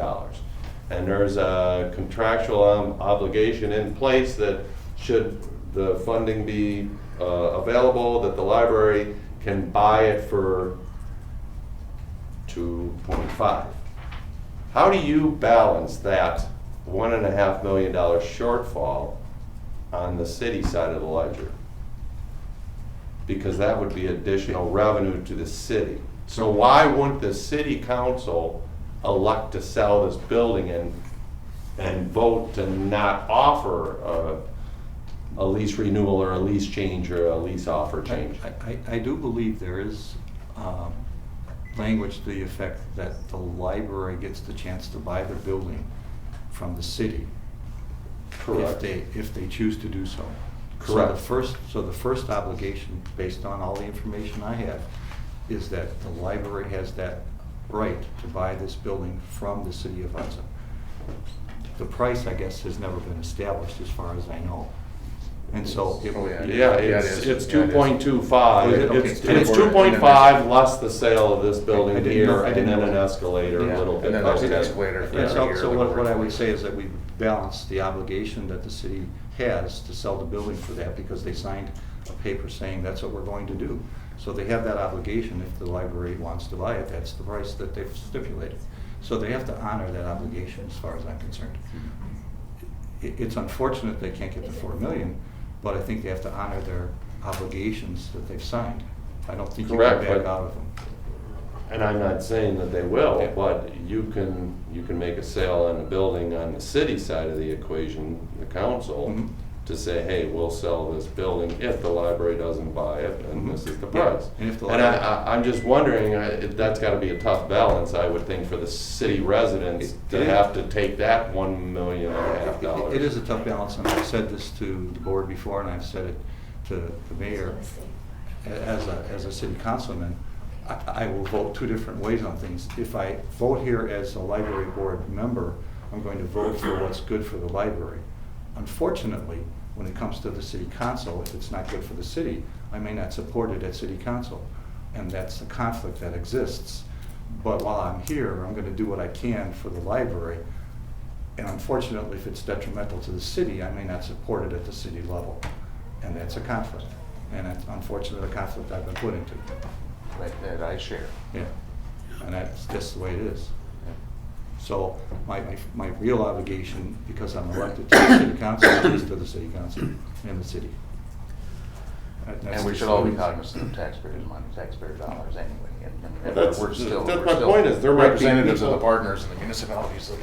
and there's a contractual obligation in place that should the funding be available, that the library can buy it for 2.5. How do you balance that $1.5 million shortfall on the city side of the ledger? Because that would be additional revenue to the city. So why wouldn't the city council elect to sell this building and vote to not offer a lease renewal or a lease change or a lease offer change? I do believe there is language to the effect that the library gets the chance to buy the building from the city. Correct. If they choose to do so. Correct. So the first obligation, based on all the information I have, is that the library has that right to buy this building from the city of Hudson. The price, I guess, has never been established as far as I know. And so it would be. Yeah, it's 2.25. Okay. It's 2.5 less the sale of this building here, and then an escalator Yeah, a little bit. and then there's an escalator for Yeah, every year. so what I would say is that we balance the obligation that the city has to sell the building for that, because they signed a paper saying that's what we're going to do. So they have that obligation. If the library wants to buy it, that's the price that they've stipulated. So they have to honor that obligation as far as I'm concerned. It's unfortunate they can't get the $4 million, but I think they have to honor their obligations that they've signed. I don't think you can Correct, back but- out of them. And I'm not saying that they will, Yeah. but you can make a sale on the building on the city side of the equation, the council, Mhm. to say, hey, we'll sell this building if the librry doesn't buy it, and this is the Yeah, price. and if the And library- I'm just wondering, that's gotta be a tough balance, I would think, for the city residents It to is. have to take that $1.5 million. It is a tough balance, and I've said this to the board before, and I've said it to the mayor. As a city councilman, I will vote two different ways on things. If I vote here as a library board member, I'm going to vote for what's good for the library. Unfortunately, when it comes to the city council, if it's not good for the city, I may not support it at city council. And that's the conflict that exists. But while I'm here, I'm going to do what I can for the library. And unfortunately, if it's detrimental to the city, I may not support it at the city level. And that's a conflict. And it's unfortunately a conflict I've been put into. That I share. Yeah, and that's just the way it is. So my real obligation, because I'm elected to the city council, is to the city council and the city. And we should all be cognizant of taxpayers' money, taxpayer dollars anyway. And That's we're still my point is, there might be representatives of the people- partners in the municipalities that,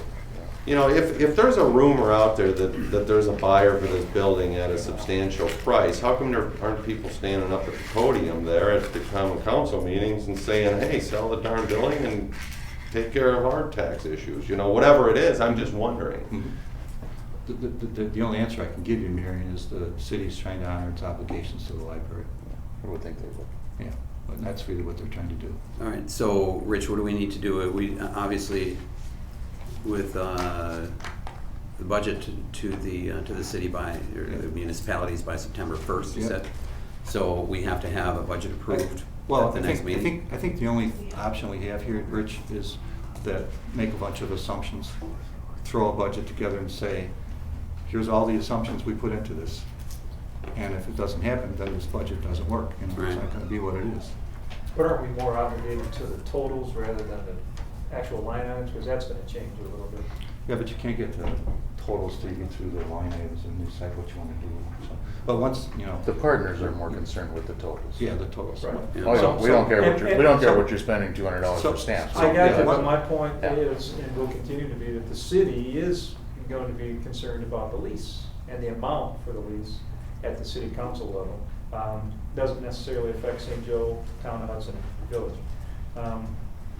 You know, if there's a rumor out there that there's a buyer for this building at a substantial price, how come there aren't people standing up at the podium there at the common council meetings and saying, hey, sell the darn building and take care of our tax issues, you know, whatever it is, I'm just wondering. The only answer I can give you, Marion, is the city's trying to honor its obligations to the library. I would think they would. Yeah, but that's really what they're trying to do. All right, so Rich, what do we need to do? We obviously, with the budget to the city by, or the municipalities by September 1st, you Yeah. said? So we have to have a budget approved Well, at the next meeting? I think the only option we have here, Rich, is that make a bunch of assumptions, throw a budget together and say, here's all the assumptions we put into this. And if it doesn't happen, then this budget doesn't work, you know, it's not Right. gonna be what it is. But aren't we more obligated to the totals rather than the actual line items, because that's gonna change a little bit. Yeah, but you can't get the totals till you get through the line items and decide what you wanna do, so. But once, you know. The partners are more concerned with the totals. Yeah, the totals. Right. Yeah. Oh, yeah, we don't care what and- we don't care so- what you're spending $200 So- for stamps. I got Yeah, you, what- but my point Yeah. is, and will continue to be, that the city is going to be concerned about the lease and the amount for the lease at the city council level. Doesn't necessarily affect St. Joe, Town of Hudson, Village.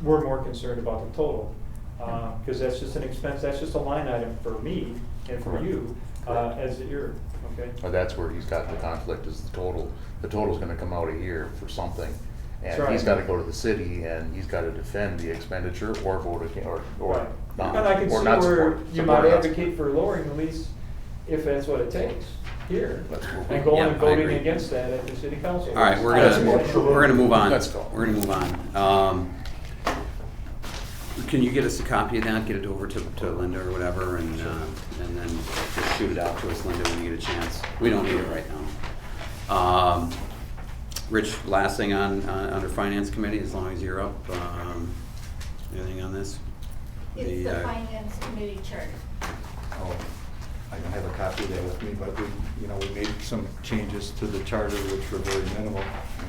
We're more concerned about the total, because that's just an expense, that's just a line item for me and for you, as you're, okay? But that's where he's got the conflict, is the total. The total's gonna come out a year for something. That's And he's right. gotta go to the city and he's gotta defend the expenditure or vote against, or Right. not, And I can or see not where support. you support might or not advocate for lowering the lease if that's what it takes here, Let's move and on. going Yeah, and I voting agree. against that at the city council. All right, we're gonna move on. Let's go. We're gonna move on. Can you get us a copy of that, get it over to Linda or whatever, and then just shoot it out to us, Linda, when you get a chance? We don't need it right now. Rich, last thing on, under Finance Committee, as long as you're up, anything on this? It's the Finance Committee charter. Oh, I don't have a copy of that with me, but we made some changes to the charter which were very minimal.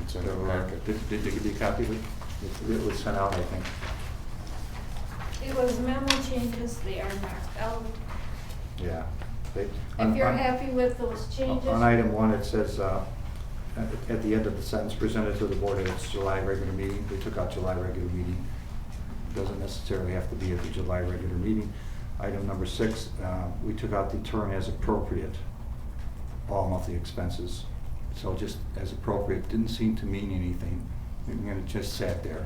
It's in the packet. Did they give you a copy of it? It was sent out, I think. It was memo changes, they are marked out. Yeah. If you're happy with those changes. On item 1, it says, at the end of the sentence, presented to the board at its July regular meeting. They took out July regular meeting. Doesn't necessarily have to be at the July regular meeting. Item number 6, we took out the term as appropriate, all monthly expenses. So just as appropriate didn't seem to mean anything. And it just sat there,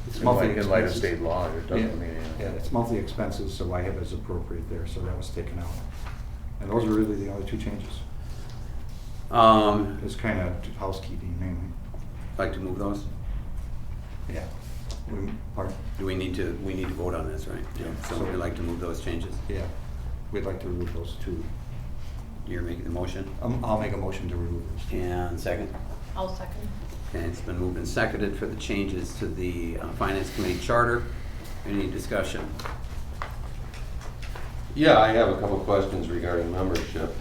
It's monthly In light of expenses. state law, it doesn't mean anything. Yeah, it's monthly expenses, so I have it as appropriate there, so that was taken out. And those are really the only 2 changes. It's kind of housekeeping mainly. Like to move those? Yeah. Pardon? Do we need to vote on this, right? Yeah. So we'd like to move those changes? Yeah. We'd like to remove those 2. You're making the motion? I'll make a motion to remove those 2. And second? I'll second. Okay, it's been moved and seconded for the changes to the Finance Committee charter. Any discussion? Yeah, I have a couple questions regarding membership.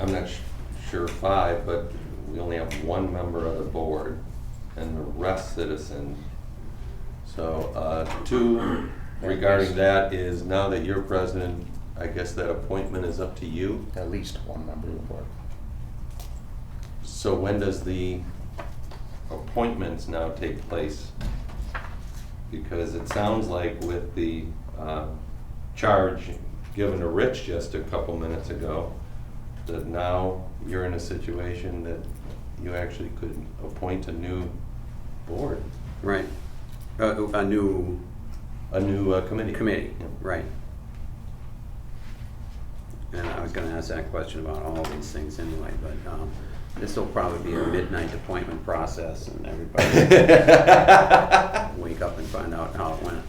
I'm not sure 5, but we only have 1 member of the board and the rest citizens. So 2, regarding that is, now that you're president, I guess that appointment is up to you? At least 1 member of the board. So when does the appointments now take place? Because it sounds like with the charge given to Rich just a couple minutes ago, that now you're in a situation that you actually could appoint a new board. Right. A new Committee. committee, Yeah. right. And I was gonna ask that question about all these things anyway, but this will probably be a midnight appointment process and everybody wake up and find out how it went.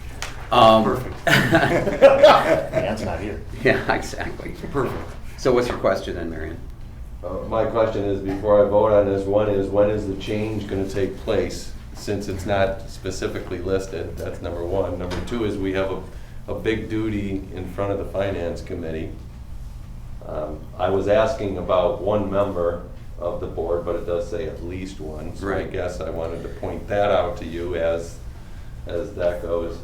Perfect. Dan's not here. Yeah, exactly. Perfect. So what's your question then, Marion? My question is, before I vote on this, one is, when is the change going to take place? Since it's not specifically listed, that's number 1. Number 2 is, we have a big duty in front of the Finance Committee. I was asking about 1 member of the board, but it does say at least 1. So I Right. guess I wanted to point that out to you as that goes.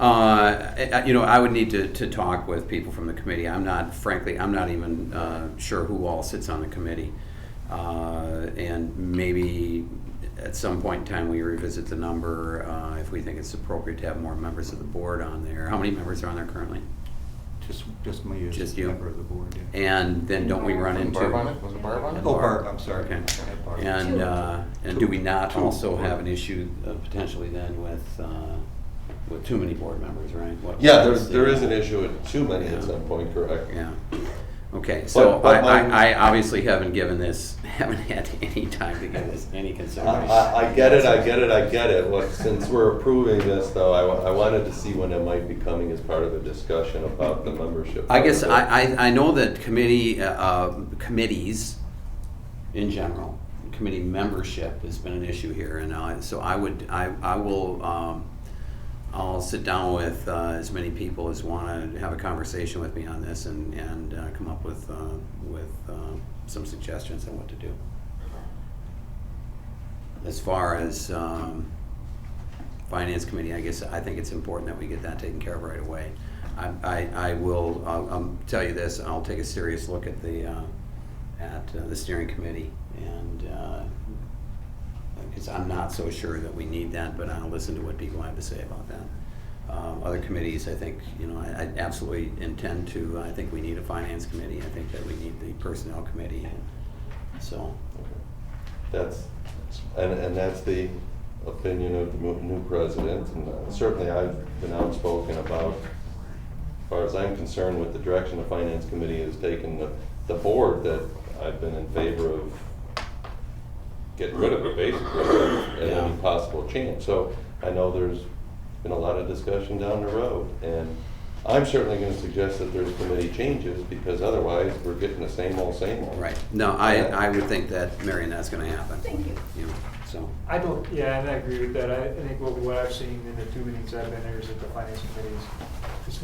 I would need to talk with people from the committee. Frankly, I'm not even sure who all sits on the committee. And maybe at some point in time we revisit the number if we think it's appropriate to have more members of the board on there. How many members are on there currently? Just me as Just a you? member of the board, yeah. And then don't we run into? Barb on it? Was it Barb on it? Oh, Barb, I'm sorry. Okay. Yeah, Barb. And do we not 2. also have an issue potentially then with too many board members, right? Yeah, there is an issue with too many at some point, correct? Yeah. Okay, so But I obviously haven't had any time to give this any consideration. I get it. Well, since we're approving this, though, I wanted to see when it might be coming as part of a discussion about the membership. I guess I know that committees in general, committee membership has been an issue here, and so I'll sit down with as many people as want to have a conversation with me on this and come up with some suggestions on what to do. As far as Finance Committee, I think it's important that we get that taken care of right away. I'll tell you this, I'll take a serious look at the steering committee, and because I'm not so sure that we need that, but I'll listen to what people have to say about that. Other committees, I think, I absolutely intend to. I think we need a Finance Committee. I think that we need the Personnel Committee. So That's the opinion of the new president, and certainly I've been outspoken about, as far as I'm concerned, with the direction the Finance Committee has taken the board, that I've been in favor of getting rid of it basically at any possible chance. So I know there's been a lot of discussion down the road, and I'm certainly going to suggest that there's committee changes, because otherwise we're getting the same old, same old. Right. No, I would think that, Marion, that's gonna happen. Thank you. You know, so, I don't, yeah, and I agree with that. I think what I've seen in the 2 meetings I've been there is that the finance committee is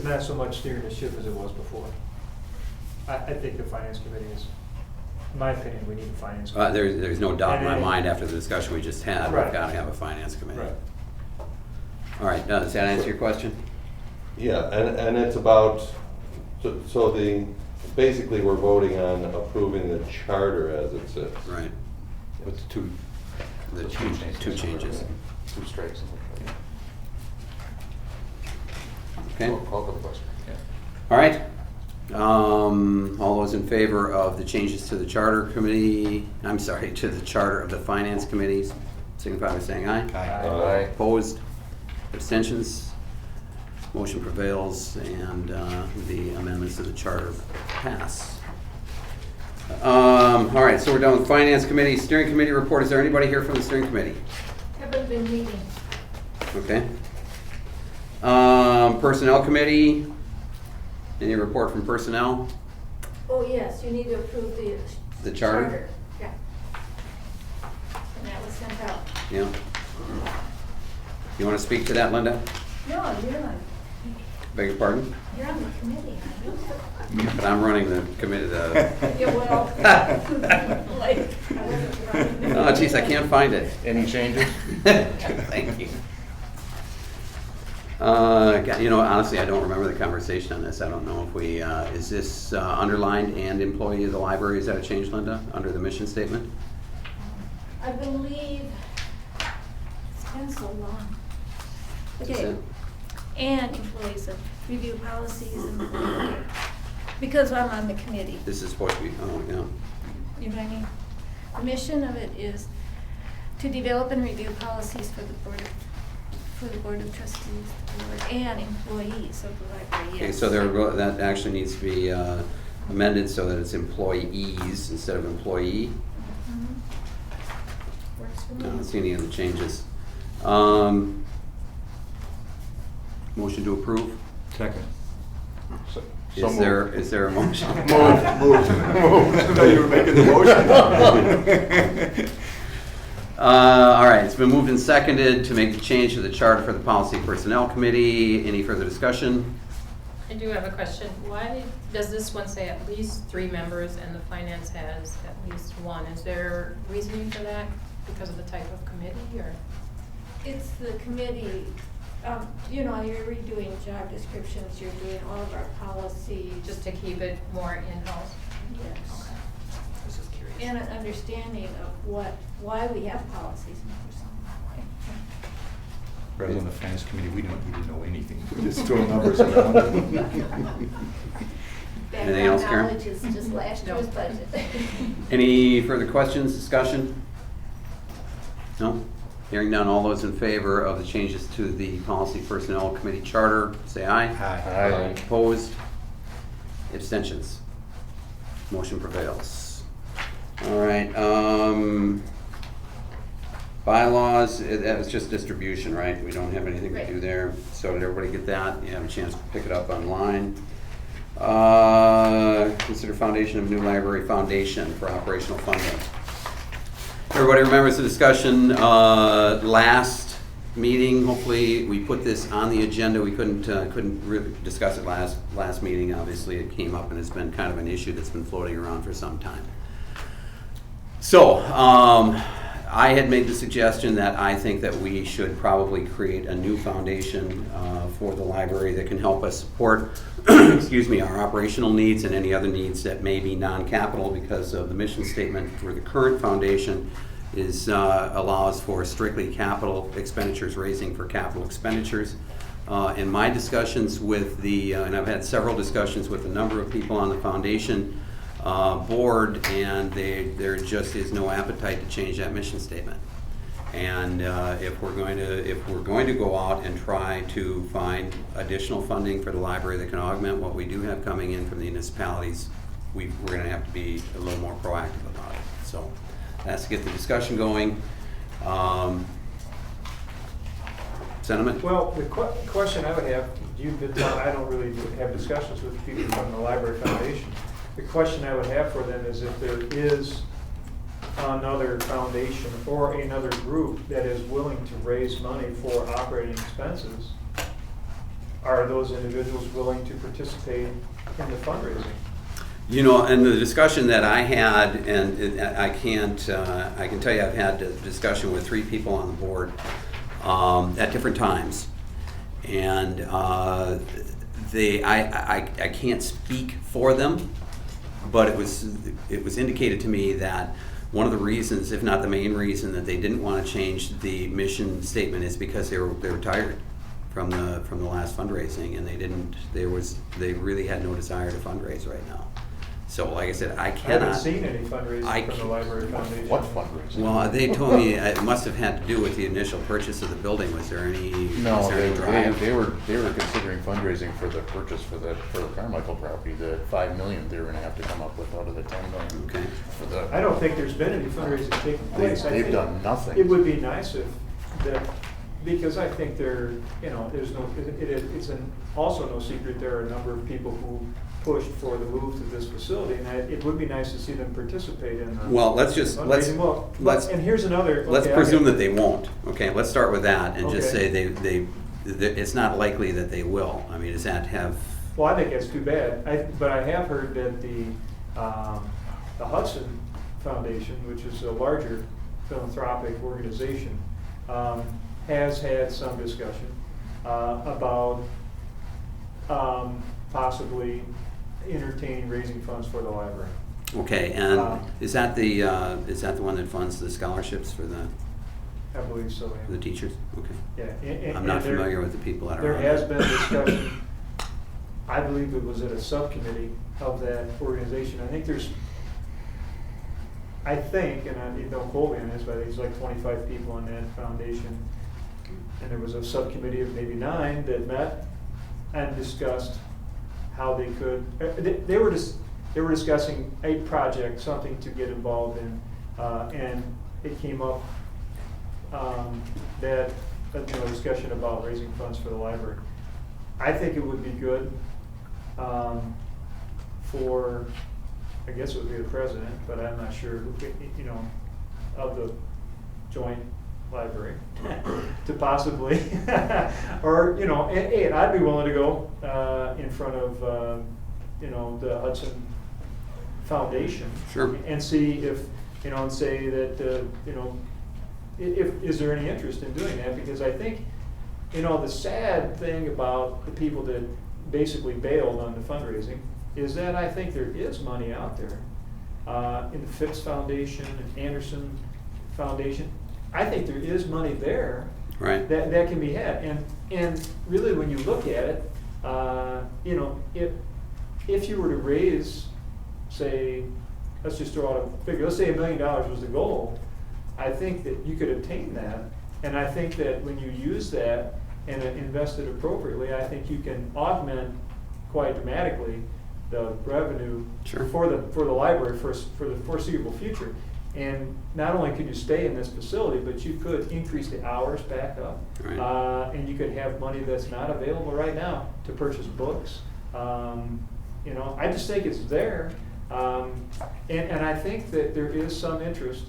not so much steering the ship as it was before. I think the finance committee is, in my opinion, we need a finance committee. there's no doubt in my And- mind after the discussion we just had, we've Right. gotta have a finance committee. Right. All right, does that answer your question? Yeah, and it's about, so basically we're voting on approving the charter as it sits. Right. With the Two changes. 2 strikes. Okay. Call for the question. All right. All those in favor of the changes to the charter committee, I'm sorry, to the charter of the finance committees, signify by saying aye. Aye. Opposed? Abstentions? Motion prevails, and the amendments to the charter pass. All right, so we're done with finance committee. Steering committee report. Is there anybody here from the steering committee? Haven't been meeting. Okay. Personnel committee. Any report from personnel? Oh, yes, you need to approve The charter? Yeah. And that was sent out. Yeah. You want to speak to that, Linda? No, Beg your pardon? you're on the committee, aren't you? But I'm running the committee. Yeah, well, like, I wasn't running. Oh, geez, I can't find it. Any changes? Thank you. You know, honestly, I don't remember the conversation on this. I don't know if we, is this underlined and employee of the library? Is that a change, Linda, under the mission statement? I believe, it's been so long. That's Okay, it? and employees of review policies and, because I'm on the committee, This is supposed to be, oh, yeah. you know what I mean? The mission of it is to develop and review policies for the board of trustees, the board, and employees of the library, yes. Okay, so that actually needs to be amended so that it's employees instead of employee. Mhm. Works for I me. don't see any other changes. Motion to approve? Second. Is there a motion? Move. I thought you were making the motion. All right, it's been moved and seconded to make the change to the charter for the Policy Personnel Committee. Any further discussion? I do have a question. Why does this one say at least 3 members and the finance has at least 1? Is there reasoning for that because of the type of committee, or? It's the committee, you know, you're redoing job descriptions, you're doing all of our policies. Just to keep it more in-house? Yes. Okay. I was just curious. And an understanding of why we have policies and for some. Rather than the finance committee, we didn't know anything. We just throw numbers around. Anything else, Karen? Background knowledge is just last year's budget. Any further questions, discussion? No? Hearing none, all those in favor of the changes to the Policy Personnel Committee charter, say aye. Aye. Opposed? Abstentions? Motion prevails. All right, bylaws, that was just distribution, right? We don't have anything to do Right. there. So did everybody get that? You have a chance to pick it up online. Consider foundation of new library foundation for operational funding. Everybody remembers the discussion last meeting. Hopefully, we put this on the agenda. We couldn't really discuss it last meeting. Obviously, it came up and it's been kind of an issue that's been floating around for some time. So, I had made the suggestion that I think that we should probably create a new foundation for the library that can help us support, excuse me, our operational needs and any other needs that may be non-capital, because of the mission statement for the current foundation allows for strictly capital expenditures, raising for capital expenditures. In my discussions with and I've had several discussions with a number of people on the foundation board, and there just is no appetite to change that mission statement. And if we're going to go out and try to find additional funding for the library that can augment what we do have coming in from the municipalities, we're going to have to be a little more proactive about it. So that's to get the discussion going. Sentiment? Well, the question I would have, I don't really have discussions with people from the Library Foundation. The question I would have for them is if there is another foundation or another group that is willing to raise money for operating expenses, are those individuals willing to participate in the fundraising? You know, and the discussion that I had, and I can tell you I've had a discussion with 3 people on the board at different times. And I can't speak for them, but it was indicated to me that one of the reasons, if not the main reason, that they didn't want to change the mission statement is because they were tired from the last fundraising, and they really had no desire to fundraise right now. So like I said, I cannot. I haven't seen any fundraising from the Library Foundation. What fundraising? Well, they told me it must have had to do with the initial purchase of the building. Was there any? No, was there any drive? they were considering fundraising for the purchase for the Carmichael property. The $5 million they were going to have to come up with out of the $10 million. Okay. For the, I don't think there's been any fundraising taking place. I they've think done nothing. It would be nice if that, because I think there's no, it's also no secret there are a number of people who pushed for the move to this facility, and it would be nice to see them participate in the Well, let's and here's another. Let's presume that they won't. Okay, let's start with that and just say they it's not likely that they will. I mean, does that have? Well, I think that's too bad. But I have heard that the Hudson Foundation, which is a larger philanthropic organization, has had some discussion about possibly entertaining raising funds for the library. Okay, and is that the one that funds the scholarships for the? I believe so. For the teachers? Okay. Yeah. I'm not familiar with the people that are. There has been discussion. I believe it was at a subcommittee of that organization. I think, and don't quote me on this, but I think there's like 25 people on that foundation. And there was a subcommittee of maybe 9 that met and discussed how they could. They were discussing a project, something to get involved in, and it came up that discussion about raising funds for the library. I think it would be good for, I guess it would be the president, but I'm not sure who, of the joint library to possibly, or and I'd be willing to go in front of the Hudson Foundation, sure, and see if and say that if is there any interest in doing that, because I think the sad thing about the people that basically bailed on the fundraising is that I think there is money out there in the Phipps Foundation and Anderson Foundation. I think there is money there, right, that can be had, and really when you look at it, if you were to raise, say, let's just throw out a figure, let's say $1 million was the goal, I think that you could obtain that, and I think that when you use that and invest it appropriately, I think you can augment quite dramatically the revenue for the library for the foreseeable future. And not only could you stay in this facility, but you could increase the hours back up, right, and you could have money that's not available right now to purchase books. I just think it's there, and I think that there is some interest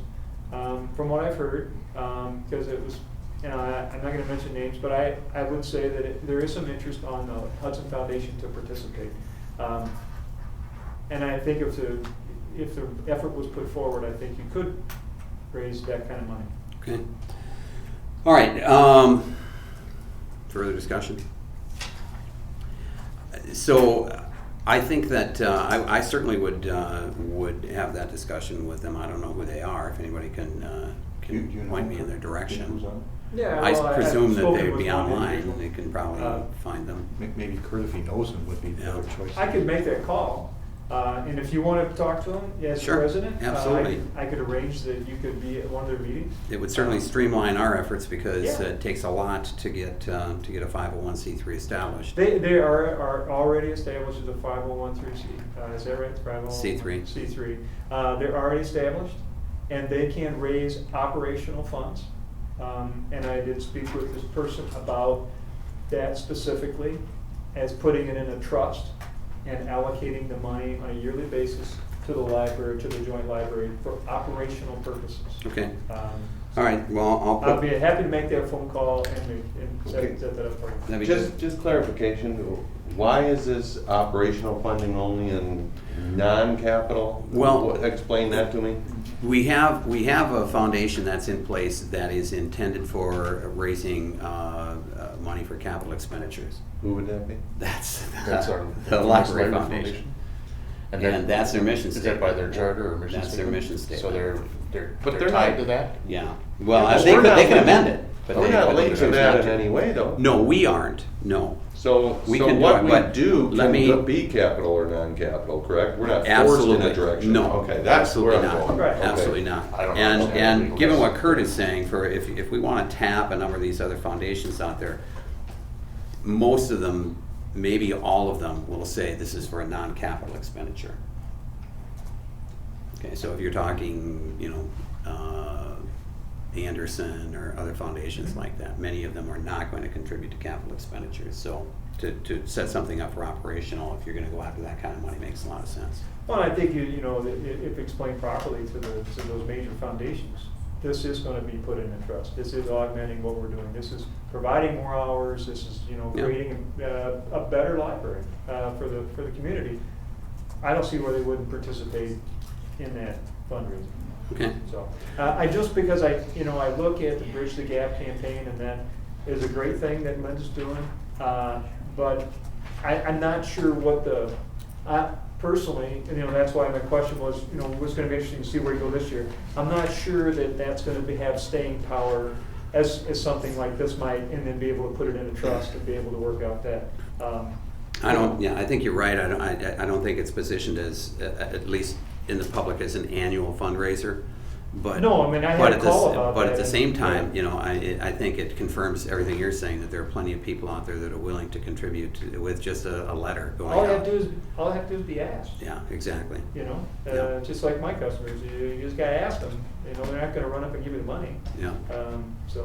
from what I've heard, because it was, I'm not going to mention names, but I would say that there is some interest on the Hudson Foundation to participate, and I think if the effort was put forward, I think you could raise that kind of money. Okay. All right. Further discussion? So I think that I certainly would have that discussion with them. I don't know who they are. If anybody can point me in their direction. Yeah, I well, presume that they would be one online. individual. They can probably find them. Maybe Kurt, if he knows him, would be the other choice. I could make that call, and if you want to talk to him as Sure, president, absolutely. I could arrange that you could be at one of their meetings. It would certainly streamline our efforts because Yeah. it takes a lot to get a 501c3 established. They are already established as a 501(c)(3). Is that right? 501c3. C3. They're already established, and they can raise operational funds. And I did speak with this person about that specifically, as putting it in a trust and allocating the money on a yearly basis to the library, to the joint library, for operational purposes. Okay. All right, well, I'll I'd put, be happy to make that phone call and set that up for you. that'd be good. Just clarification, why is this operational funding only in non-capital? Well- Explain that to me. We have a foundation that's in place that is intended for raising money for capital expenditures. Who would that be? That's That's our the Library Foundation. And And that's their mission Is statement. that by their charter or mission That's their statement? mission statement. So they're But they're tied not- to that? Yeah, well, Yeah, but they we're not they can linked- amend it. But We're they- not but they linked to choose that not in to. any way, though. No, we aren't, no. So We can do what it, we but do let me- can be capital or non-capital, correct? We're not forced in Absolutely. a direction. No. Okay, that's where Absolutely I'm not. going. Right. Okay. Absolutely not. I don't And, understand and the given legal what Kurt is saying, for if we want to tap a number of these other foundations out there, most of them, maybe all of them, will say this is for a non-capital expenditure. Okay, so if you're talking, Anderson or other foundations like that, many of them are not going to contribute to capital expenditures. So to set something up for operational, if you're going to go after that kind of money, makes a lot of sense. Well, I think if explained properly to those major foundations, this is gonna be put in a trust. This is augmenting what we're doing. This is providing more hours. This is, Yeah. creating a better library for the community. I don't see where they wouldn't participate in that fundraising. Okay. So, just because I look at the Bridge the Gap campaign, and that is a great thing that Linda's doing, but I'm not sure what personally, that's why my question was, what's gonna be interesting to see where you go this year. I'm not sure that that's gonna have staying power as something like this might, and then be able to put it in a trust and be able to work out that. I think you're right. I don't think it's positioned as, at least in the public, as an annual fundraiser. But No, I mean, I had but a at call the, about But that at the and- same time, I think it confirms everything you're saying, that there are plenty of people out there that are willing to contribute with just a letter going All I out. have to do is be asked. Yeah, exactly. Yeah. Just like my customers, you just gotta ask them. They're not gonna run up and give you the money. Yeah. So,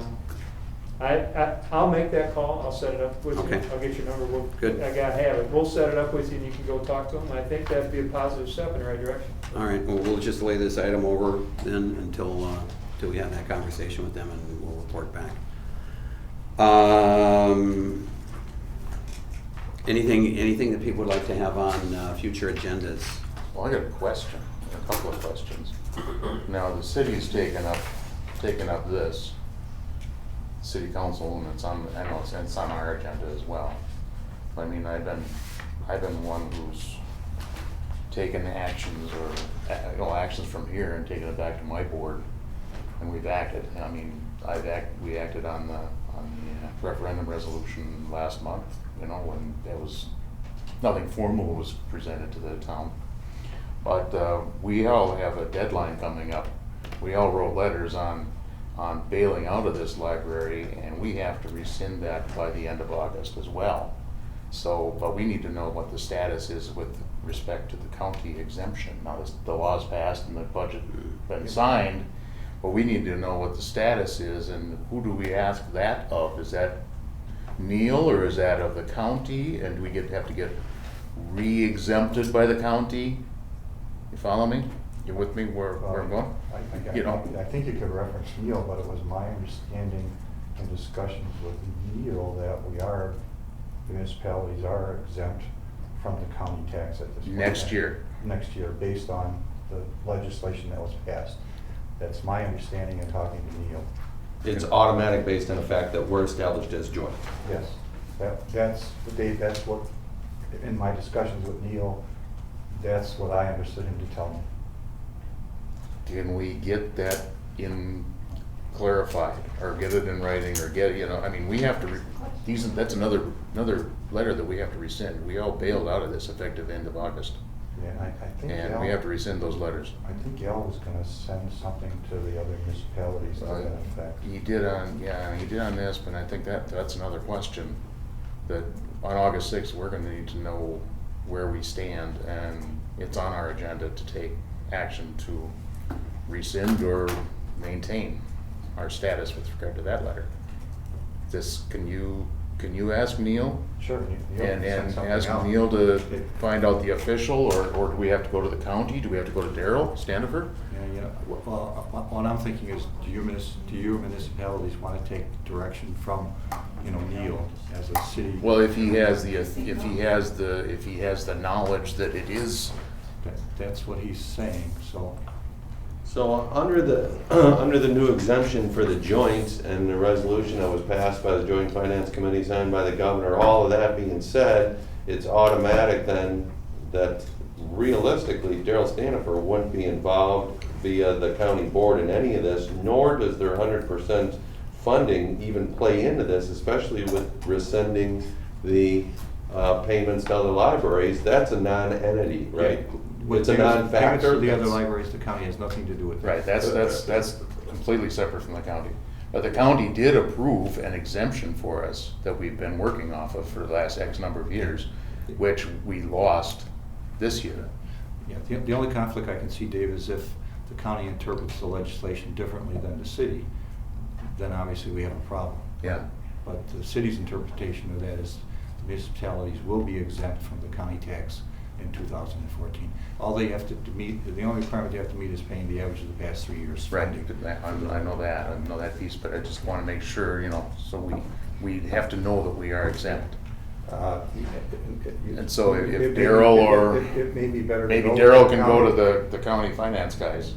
I'll make that call. I'll set it up with you. Okay. I'll get your number. Good. I gotta have it. We'll set it up with you, and you can go talk to them. I think that'd be a positive step in the right direction. All right, well, we'll just lay this item over then until we have that conversation with them, and we'll report back. Anything that people would like to have on future agendas? Well, I got a question, a couple of questions. Now, the city's taken up this, city council, and I know it's on our agenda as well. I mean, I've been one who's taken actions actions from here and taken it back to my board, and we've acted. I mean, we acted on the referendum resolution last month, when there was, nothing formal was presented to the town. But we all have a deadline coming up. We all wrote letters on bailing out of this library, and we have to rescind that by the end of August as well. So, but we need to know what the status is with respect to the county exemption. Now, the law's passed and the budget been signed, but we need to know what the status is, and who do we ask that of? Is that Neil, or is that of the county? And do we have to get re-exempted by the county? You follow me? You with me where I'm going? I think you could reference Neil, but it was my understanding in discussions with Neil that the municipalities are exempt from the county tax at this point. Next year. Next year, based on the legislation that was passed. That's my understanding in talking to Neil. It's automatic based on the fact that we're established as joint. Yes, that's what, in my discussions with Neil, that's what I understood him to tell me. Can we get that clarified, or get it in writing, or we have to, that's another letter that we have to rescind. We all bailed out of this effective end of August. Yeah, I think And we have to rescind those letters. I think Al was gonna send something to the other municipalities to that effect. He did on this, but I think that's another question, that on August 6th, we're gonna need to know where we stand, and it's on our agenda to take action to rescind or maintain our status with regard to that letter. Can you ask Neil? Sure. And ask Neil to find out the official, or do we have to go to the county? Do we have to go to Darrell, Standifer? Yeah. Well, what I'm thinking is, do your municipalities want to take direction from, Neil as a city? Well, if he has the knowledge that it is. That's what he's saying, so. So under the new exemption for the joint and the resolution that was passed by the Joint Finance Committee, signed by the governor, all of that being said, it's automatic then that realistically Darrell Standifer wouldn't be involved via the county board in any of this, nor does their 100% funding even play into this, especially with rescinding the payments to other libraries. That's a non-entity, right? It's a non-factor. The other libraries, the county has nothing to do with that. Right, that's completely separate from the county. But the county did approve an exemption for us that we've been working off of for the last X number of years, which we lost this year. Yeah, the only conflict I can see, Dave, is if the county interprets the legislation differently than the city, then obviously we have a problem. Yeah. But the city's interpretation of that is the municipalities will be exempt from the county tax in 2014. All they have to meet, the only requirement they have to meet is paying the average of the past 3 years. Right, I know that piece, but I just want to make sure, so we have to know that we are exempt. And so if Darrell or it may be better. Maybe Darrell can go to the county finance guys.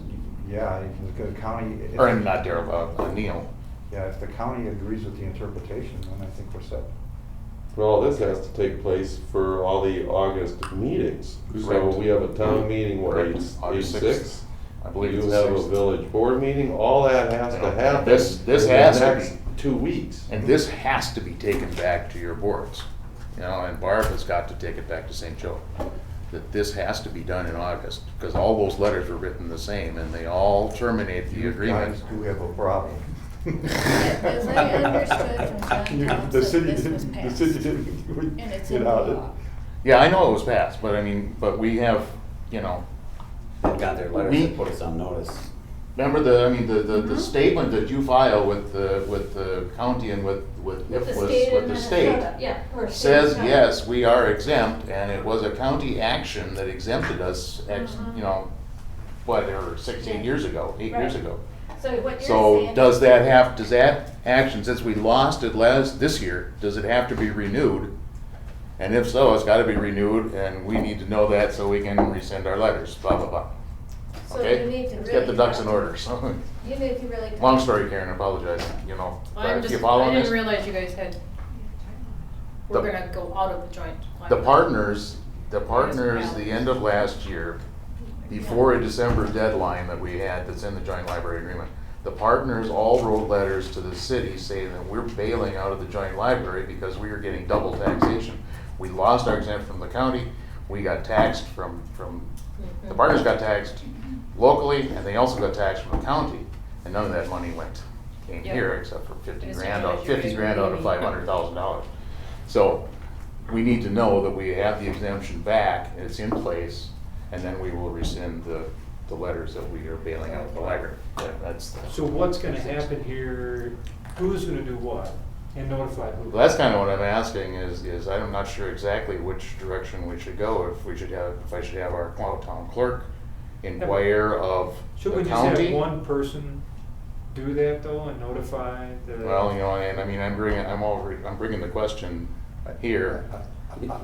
Yeah, you can go to county. Or not Darrell, Neil. Yeah, if the county agrees with the interpretation, then I think we're set. Well, this has to take place for all the August meetings. So Correct. we have a town meeting, what, Correct. August 8/6? I believe You it's the have a 6th. village board meeting, all that has to happen. This in has the to next be. 2 weeks. And this has to be taken back to your boards. And Barb has got to take it back to St. Joe. That this has to be done in August, because all those letters were written the same, and they all terminate the You agreement. guys do have a problem. As I understood from John Thompson, The city this was didn't, the passed. city didn't And it's get in the out of law. Yeah, I know it was passed, but we have, They've got their letters We- that put us on notice. remember the statement that you file with the county and with The IFWS, state with of the state, Minnesota, yeah, or state says, of Minnesota. yes, we are exempt, and it was a county action that exempted us, whatever, 16 years ago, 8 years Right. ago. So what you're So saying. does that action, since we lost it this year, does it have to be renewed? And if so, it's gotta be renewed, and we need to know that so we can rescind our letters, blah, blah, blah. So Okay? you need to Let's get the really ducks in talk- order, so. You need to really. Long story, Karen, I apologize, you I following didn't this? realize you guys we're The- gonna go out of the joint. The partners, the end of last year, before a December deadline that we had that's in the joint library agreement, the partners all wrote letters to the city saying that we're bailing out of the joint library because we are getting double taxation. We lost our exemption from the county, we got taxed the partners got taxed locally, and they also got taxed from the county, and none of that money came Yeah. here except for I 50 just grand, realized you guys 50 were grand out of leaving. $500,000. So we need to know that we have the exemption back, it's in place, and then we will rescind the letters that we are bailing out of the library. So what's gonna happen here, who's gonna do what, and notify who? Well, that's kind of what I'm asking is I'm not sure exactly which direction we should go, if I should have our town clerk inquire of Should the we just have county. one person do that though, and notify the? Well, and I'm bringing the question here.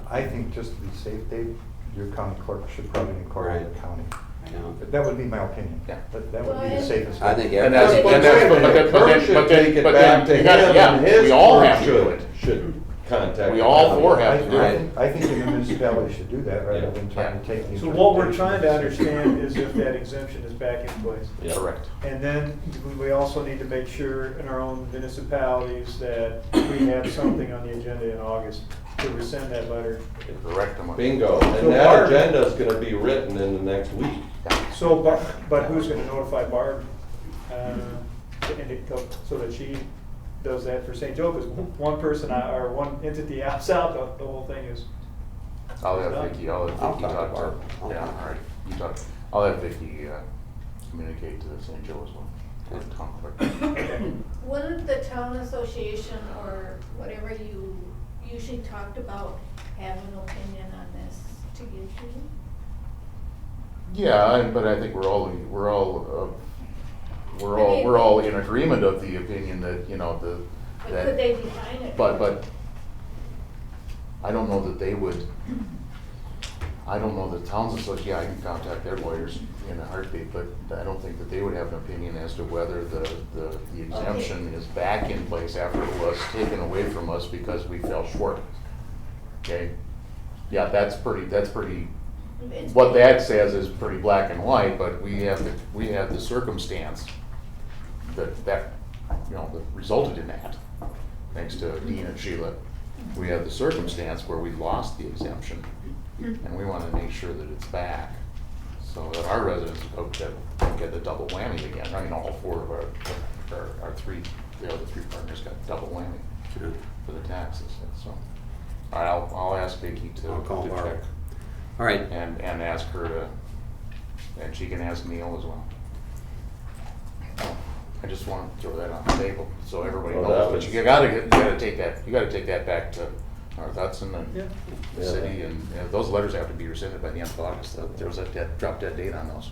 I think just to be safe, Dave, your county clerk should probably inquire with the county. I know. But that would be my opinion. Yeah. That would be the safest. I think And every- that's- Clerk should take it back to him, and his we all clerk have to do it. should contact. We the all county. four have to do it. I think the municipality should do that rather than trying to take the. So what we're interpretation. trying to understand is if that exemption is back in place. Yeah. Correct. And then we also need to make sure in our own municipalities that we have something on the agenda in August to rescind that letter. Correct. I'm- Bingo, So and that Barb- agenda is gonna be written in the next week. So, but who's gonna notify Barb? So that she does that for St. Joe, because one person or one entity opts out, the whole thing is. I'll have Vicky I'll talk talk to to her. Barb. Yeah, all right, you talk. I'll have Vicky communicate to St. Joe as well, or the town clerk. Wouldn't the town association or whatever you usually talked about have an opinion on this to give to you? Yeah, but I think we're all in agreement of the opinion that, you know, But could they define it? But I don't know that they would, I don't know the towns association, yeah, I can contact their lawyers in a heartbeat, but I don't think that they would have an opinion as to whether the exemption is back in place after it was taken away from us because we fell short. Okay? Yeah, that's pretty, what that says is pretty black and white, but we have the circumstance that you know, that resulted in that, thanks to Dean and Sheila. We have the circumstance where we lost the exemption, and we want to make sure that it's back, so that our residents don't get the double whammy again. I mean, all four of our three, the other three partners got double whammy for the taxes. So, all right, I'll ask Vicki to call Barb. check. All right. And ask her to, and she can ask Neil as well. I just want to throw that on the table so everybody Well, knows. that But you gotta take that back to North Hudson and the Yeah. city, and those letters have to be rescinded by the end of August. There was a drop dead date on those.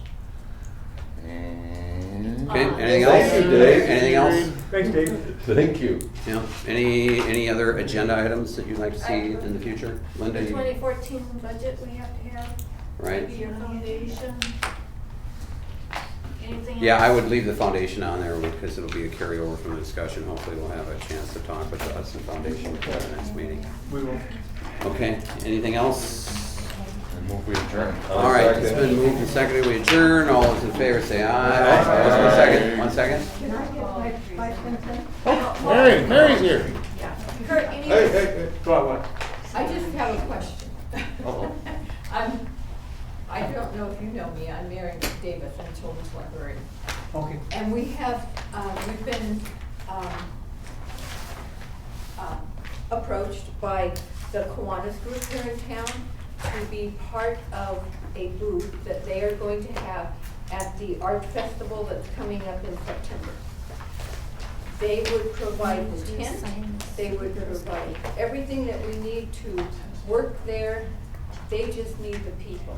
And Okay, anything else? Thank you, Dave. Anything else? Thanks, Dave. Thank you. Yeah. Any other agenda items that you'd like to see in the future? Linda? The you- 2014 budget we have to have. Right. Maybe your foundation. Anything else? Yeah, I would leave the foundation on there because it'll be a carryover from the discussion. Hopefully we'll have a chance to talk with the Hudson Foundation before the next meeting. We will. Okay, anything else? move we adjourn. All right, it's been moved and seconded, we adjourn. All those in favor say aye. Just 1 second, 1 second. Can I get my consent? Mary's here. Kurt, Hey. Go on, what? I just have a question. Uh-oh. I don't know if you know me, I'm Mary Davis, I'm Children's Librarian. Okay. And we've been approached by the Kiwanis group here in town to be part of a booth that they are going to have at the art festival that's coming up in September. They would provide the tent, they would provide everything that we need to work there. They just need the people.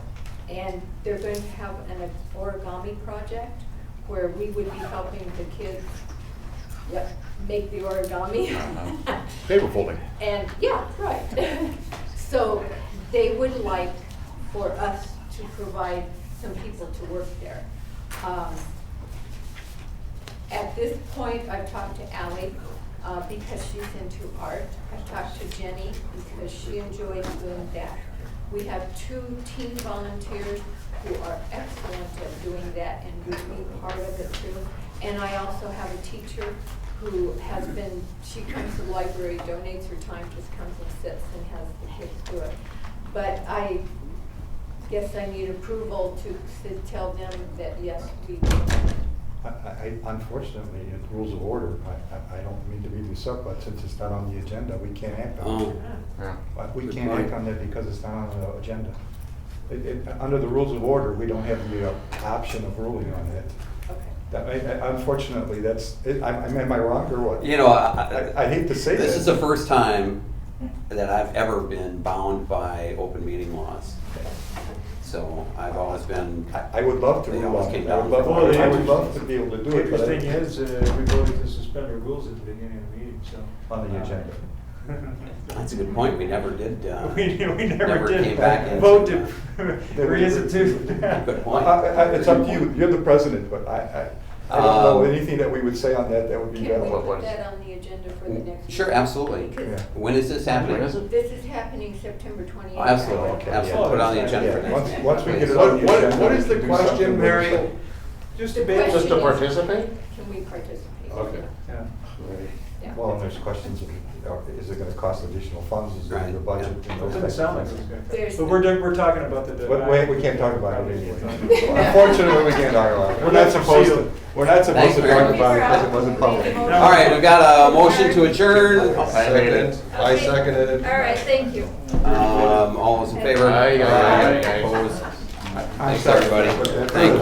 And they're going to have an origami project where we would be helping the kids, make the origami. Paper folding. And, yeah, right. So they would like for us to provide some people to work there. At this point, I've talked to Allie because she's into art. I've talked to Jenny because she enjoys doing that. We have 2 teen volunteers who are excellent at doing that and would be part of it too. And I also have a teacher who has been, she comes to the library, donates her time, just comes and sits and has the kids do it. But I guess I need approval to tell them that yes, we do. Unfortunately, in rules of order, I don't mean to be this up, but since it's not on the agenda, we can't act on it. Yeah. But we Good can't point. act on that because it's not on the agenda. Under the rules of order, we don't have the option of ruling on it. Okay. Unfortunately, that's, am I wrong or what? You know, I hate to say this that. is the first time that I've ever been bound by open meeting laws. So I've always been, I would love to They rule always on came it. down. I would love to be able to do The it, but interesting is, we voted to suspend the rules at the beginning of the meeting, so. on the agenda. that's a good point, we never did, We never never did came back into, vote to reinstitute. Good point. It's up to you, you're the president, but I don't know anything that we would say on that would be Can better. we What put is- that on the agenda for the next? Sure, meeting? absolutely. Because Yeah. When is this happening? When is it? this is happening September 28th. Oh, absolutely, Okay, absolutely, put it on the agenda for Yeah, next meeting. once we get it please. on the What agenda. what is the we can do question, something Mary? with it. Just The a bit. question Just to is, participate? Can we participate? Okay. Yeah. Yeah. Well, and there's questions of, is it gonna cost additional funds, is it in the Right, budget? yeah. and It those doesn't types sound of like things. it's There's- good. But we're talking about the. But we can't talk about it anyway. Yeah. Unfortunately, we can't talk about it. We're not supposed to, we're not supposed Thanks, to Mary. talk about it because it wasn't public. All right, we've got a motion to adjourn. Second, I seconded it. All right, thank you. All those in favor? Aye, aye, aye, aye. Opposed? I'm Thanks, sorry, everybody. but that- Thank you.